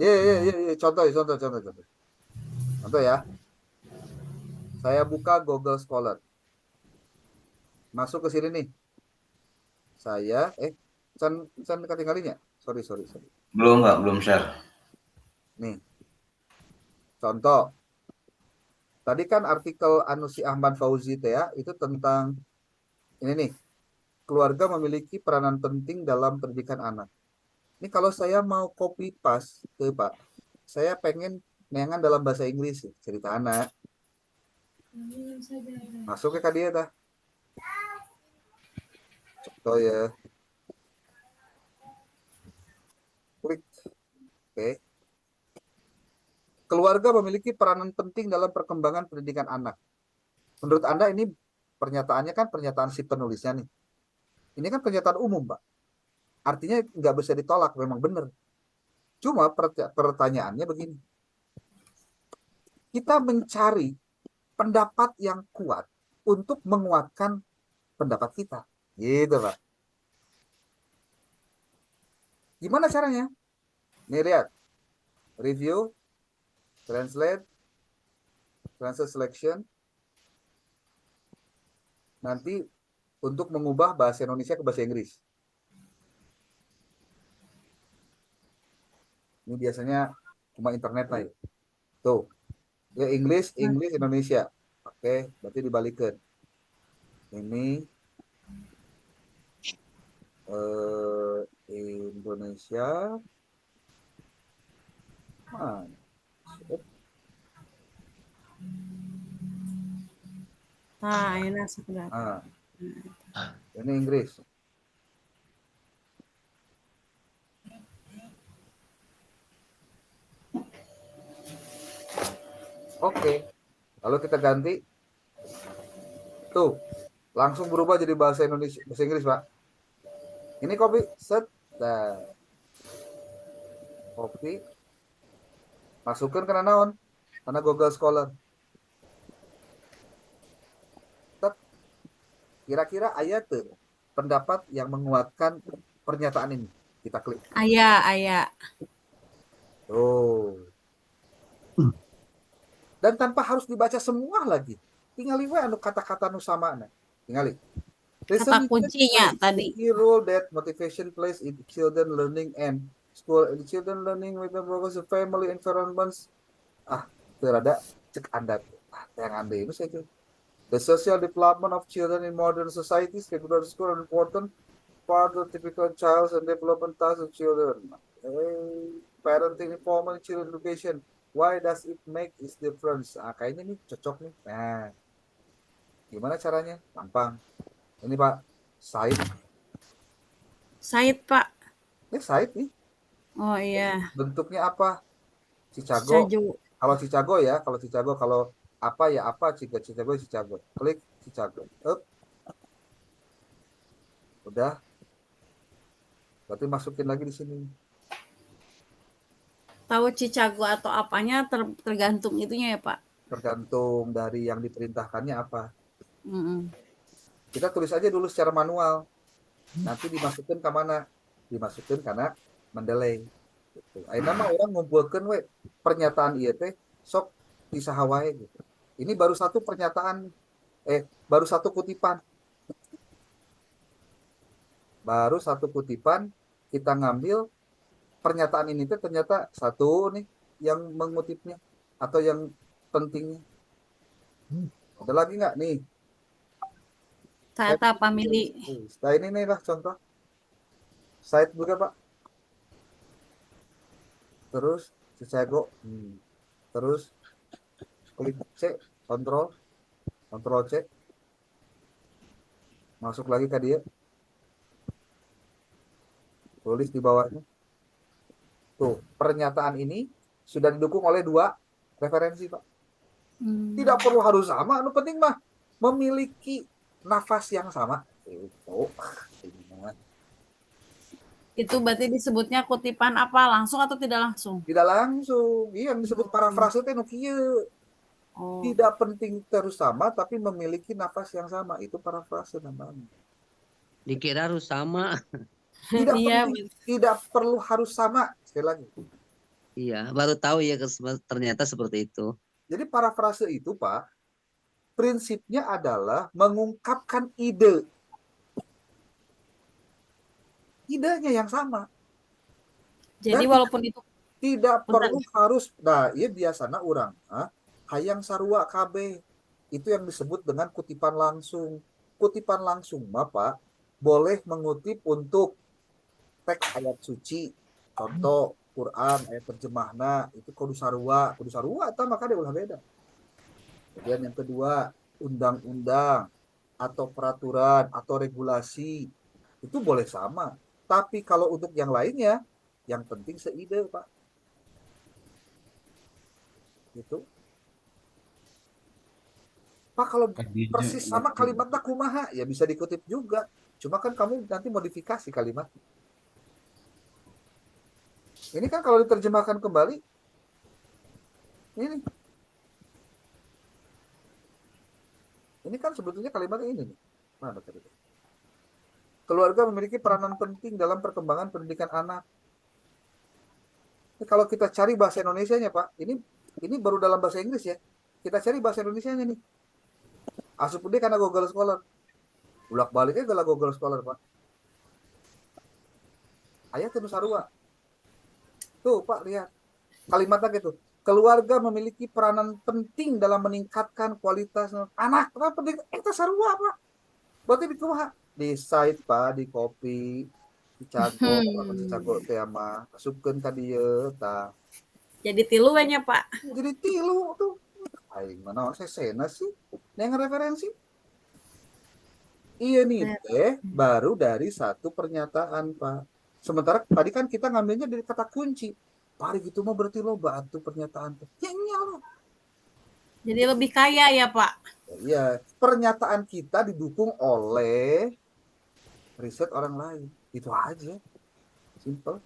Iya. Contoh ya. Saya buka Google Scholar. Masuk ke sini nih. Saya can ketinggalinya. Sorry. Belum share. Nih. Contoh. Tadi kan artikel anu si Ahmad Fauzi teh ya, itu tentang ini nih. Keluarga memiliki peranan penting dalam pendidikan anak. Ini kalau saya mau copy paste ke Pak, saya pengen neangan dalam bahasa Inggris cerita anak. Masuk ke dia dah. Contoh ya. Klik. Oke. Keluarga memiliki peranan penting dalam perkembangan pendidikan anak. Menurut Anda ini pernyataannya kan pernyataan si penulisnya nih. Ini kan pernyataan umum, Pak. Artinya nggak bisa ditolak, memang benar. Cuma pertanyaannya begini. Kita mencari pendapat yang kuat untuk menguatkan pendapat kita. Gitu, Pak. Gimana caranya? Nih lihat. Review, translate selection. Nanti untuk mengubah bahasa Indonesia ke bahasa Inggris. Ini biasanya cuma internet lah ya. Tuh, ya English Indonesia. Oke, berarti dibalikin. Ini Indonesia. Nah, Nah, ini sudah. nah, ini Inggris. Oke, lalu kita ganti. Tuh, langsung berubah jadi bahasa Indonesia, bahasa Inggris, Pak. Ini copy, set, nah, copy, masukkan karena naon, karena Google Scholar. Set, kira-kira ayat tuh, pendapat yang menguatkan pernyataan ini. Kita klik. Ayah. Tuh. Dan tanpa harus dibaca semua lagi. Tinggal anu kata-kata nu sama. Nah. Tinggal Kata kuncinya tadi. key role that motivation plays in children learning and school and children learning with the purpose of family environments. Terada cek Anda. Yang Anda itu saja. The social development of children in modern societies, regular school are important part of typical child and development tasks of children. Parenting informal children education. Why does it make its difference? Kayaknya nih cocok nih. Nah, gimana caranya? Gampang. Ini Pak, Said, Pak. Ini Said nih. Oh iya. Bentuknya apa? Chicago. Saju. Kalau Chicago ya, kalau apa ya apa, Chicago. Klik Chicago. Up. Udah. Berarti masukin lagi di sini. Tahu Chicago atau apanya tergantung itunya ya, Pak. Tergantung dari yang diperintahkannya apa. Mm-mm. Kita tulis aja dulu secara manual. Nanti dimasukin ke mana? Dimasukin karena mendelay. Gitu. Akhirnya mah orang ngumpulkan pernyataan ieu teh sok disaha wae gitu. Ini baru satu pernyataan baru satu kutipan. Baru satu kutipan kita ngambil pernyataan ini tuh ternyata satu nih yang mengutipnya atau yang pentingnya. Ada lagi nggak nih? Saya tak pamili. Nah ini nih lah contoh. Site juga Pak. Terus Chicago. Terus klik C, kontrol C. Masuk lagi ke dia. Tulis di bawahnya. Tuh, pernyataan ini sudah didukung oleh 2 referensi, Pak. Tidak perlu harus sama, anu penting mah memiliki nafas yang sama. Itu berarti disebutnya kutipan apa? Langsung atau tidak langsung? Tidak langsung. Iya, yang disebut parafrase teh nu kieu. Oh. Tidak penting terus sama, tapi memiliki nafas yang sama. Itu parafrase namanya. Dikira harus sama. Tidak Iya, penting, tidak perlu harus sama. Sekali lagi. Iya, baru tahu ya ternyata seperti itu. Jadi parafrase itu, Pak, prinsipnya adalah mengungkapkan ide. Idenya yang sama. Jadi Dan walaupun itu tidak perlu harus, nah iya biasanya orang hayang sarua KB. Itu yang disebut dengan kutipan langsung. Kutipan langsung, Pak, boleh mengutip untuk teks ayat suci, contoh Quran, ayat terjemahna, itu kudu sarua atau maka dia ulah beda. Kemudian yang kedua, undang-undang atau peraturan atau regulasi, itu boleh sama. Tapi kalau untuk yang lainnya, yang penting seide, Pak. Gitu. Pak, kalau persis sama kalimatnya kumaha, ya bisa dikutip juga. Cuma kan kamu nanti modifikasi kalimat. Ini kan kalau diterjemahkan kembali, ini kan sebetulnya kalimatnya ini nih. Mana tadi? Keluarga memiliki peranan penting dalam perkembangan pendidikan anak. Ini kalau kita cari bahasa Indonesianya, Pak, ini baru dalam bahasa Inggris ya. Kita cari bahasa Indonesianya nih. Asup dia karena Google Scholar. Bolak-baliknya adalah Google Scholar, Pak. Aya teu nu sarua. Tuh, Pak, lihat. Kalimatnya gitu. Keluarga memiliki peranan penting dalam meningkatkan kualitas anak. Kenapa penting? Eta sarua, Pak. Berarti di kumaha? Di site, Pak, di copy, dicago, apa dicago teh mah. Masukkeun ka dieu tah. Jadi tilu we nya, Pak. Jadi tilu tuh. Aing mana sesena sih? Yang referensi? Iya nih teh baru dari satu pernyataan, Pak. Sementara tadi kan kita ngambilnya dari kata kunci. Pari gitu mah berarti lo batu pernyataan teh. Ya iyalah. Jadi lebih kaya ya, Pak. Iya, pernyataan kita didukung oleh riset orang lain. Itu aja. Simple.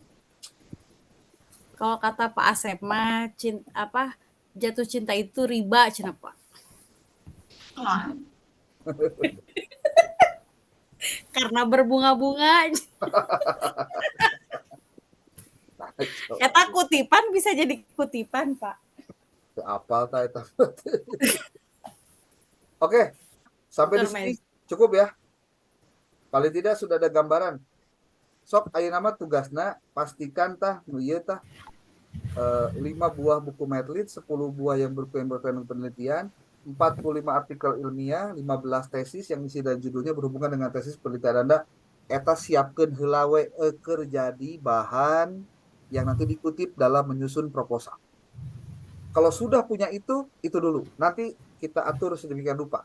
Kalau kata Pak Asep mah jatuh cinta itu riba cenah, Pak. Karena berbunga-bunga. Eta kutipan bisa jadi kutipan, Pak. Apal ta eta. Oke, sampai di Betul, sini Mas. cukup ya. Paling tidak sudah ada gambaran. Sok ayeuna mah tugasna pastikan tah nu ieu tah 5 buah buku medlit, 10 buah yang berkaitan penelitian, 45 artikel ilmiah, 15 tesis yang isi dan judulnya berhubungan dengan tesis penelitian Anda. Eta siapkeun heula we keur jadi bahan yang nanti dikutip dalam menyusun proposal. Kalau sudah punya itu dulu. Nanti kita atur sedemikian rupa.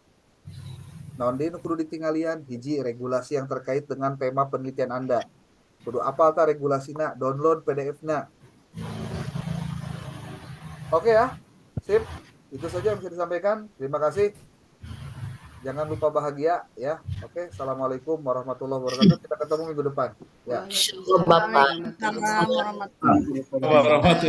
Naon deui nu kudu ditinggalian? Hiji, regulasi yang terkait dengan tema penelitian Anda. Kudu apal ta regulasina, download PDF-na. Oke ya, sip. Itu saja yang bisa disampaikan. Terima kasih. Jangan lupa bahagia ya. Oke, assalamualaikum warahmatullahi wabarakatuh. Kita ketemu minggu depan. Ya. Waalaikumsalam warahmatullahi wabarakatuh. Warahmatullahi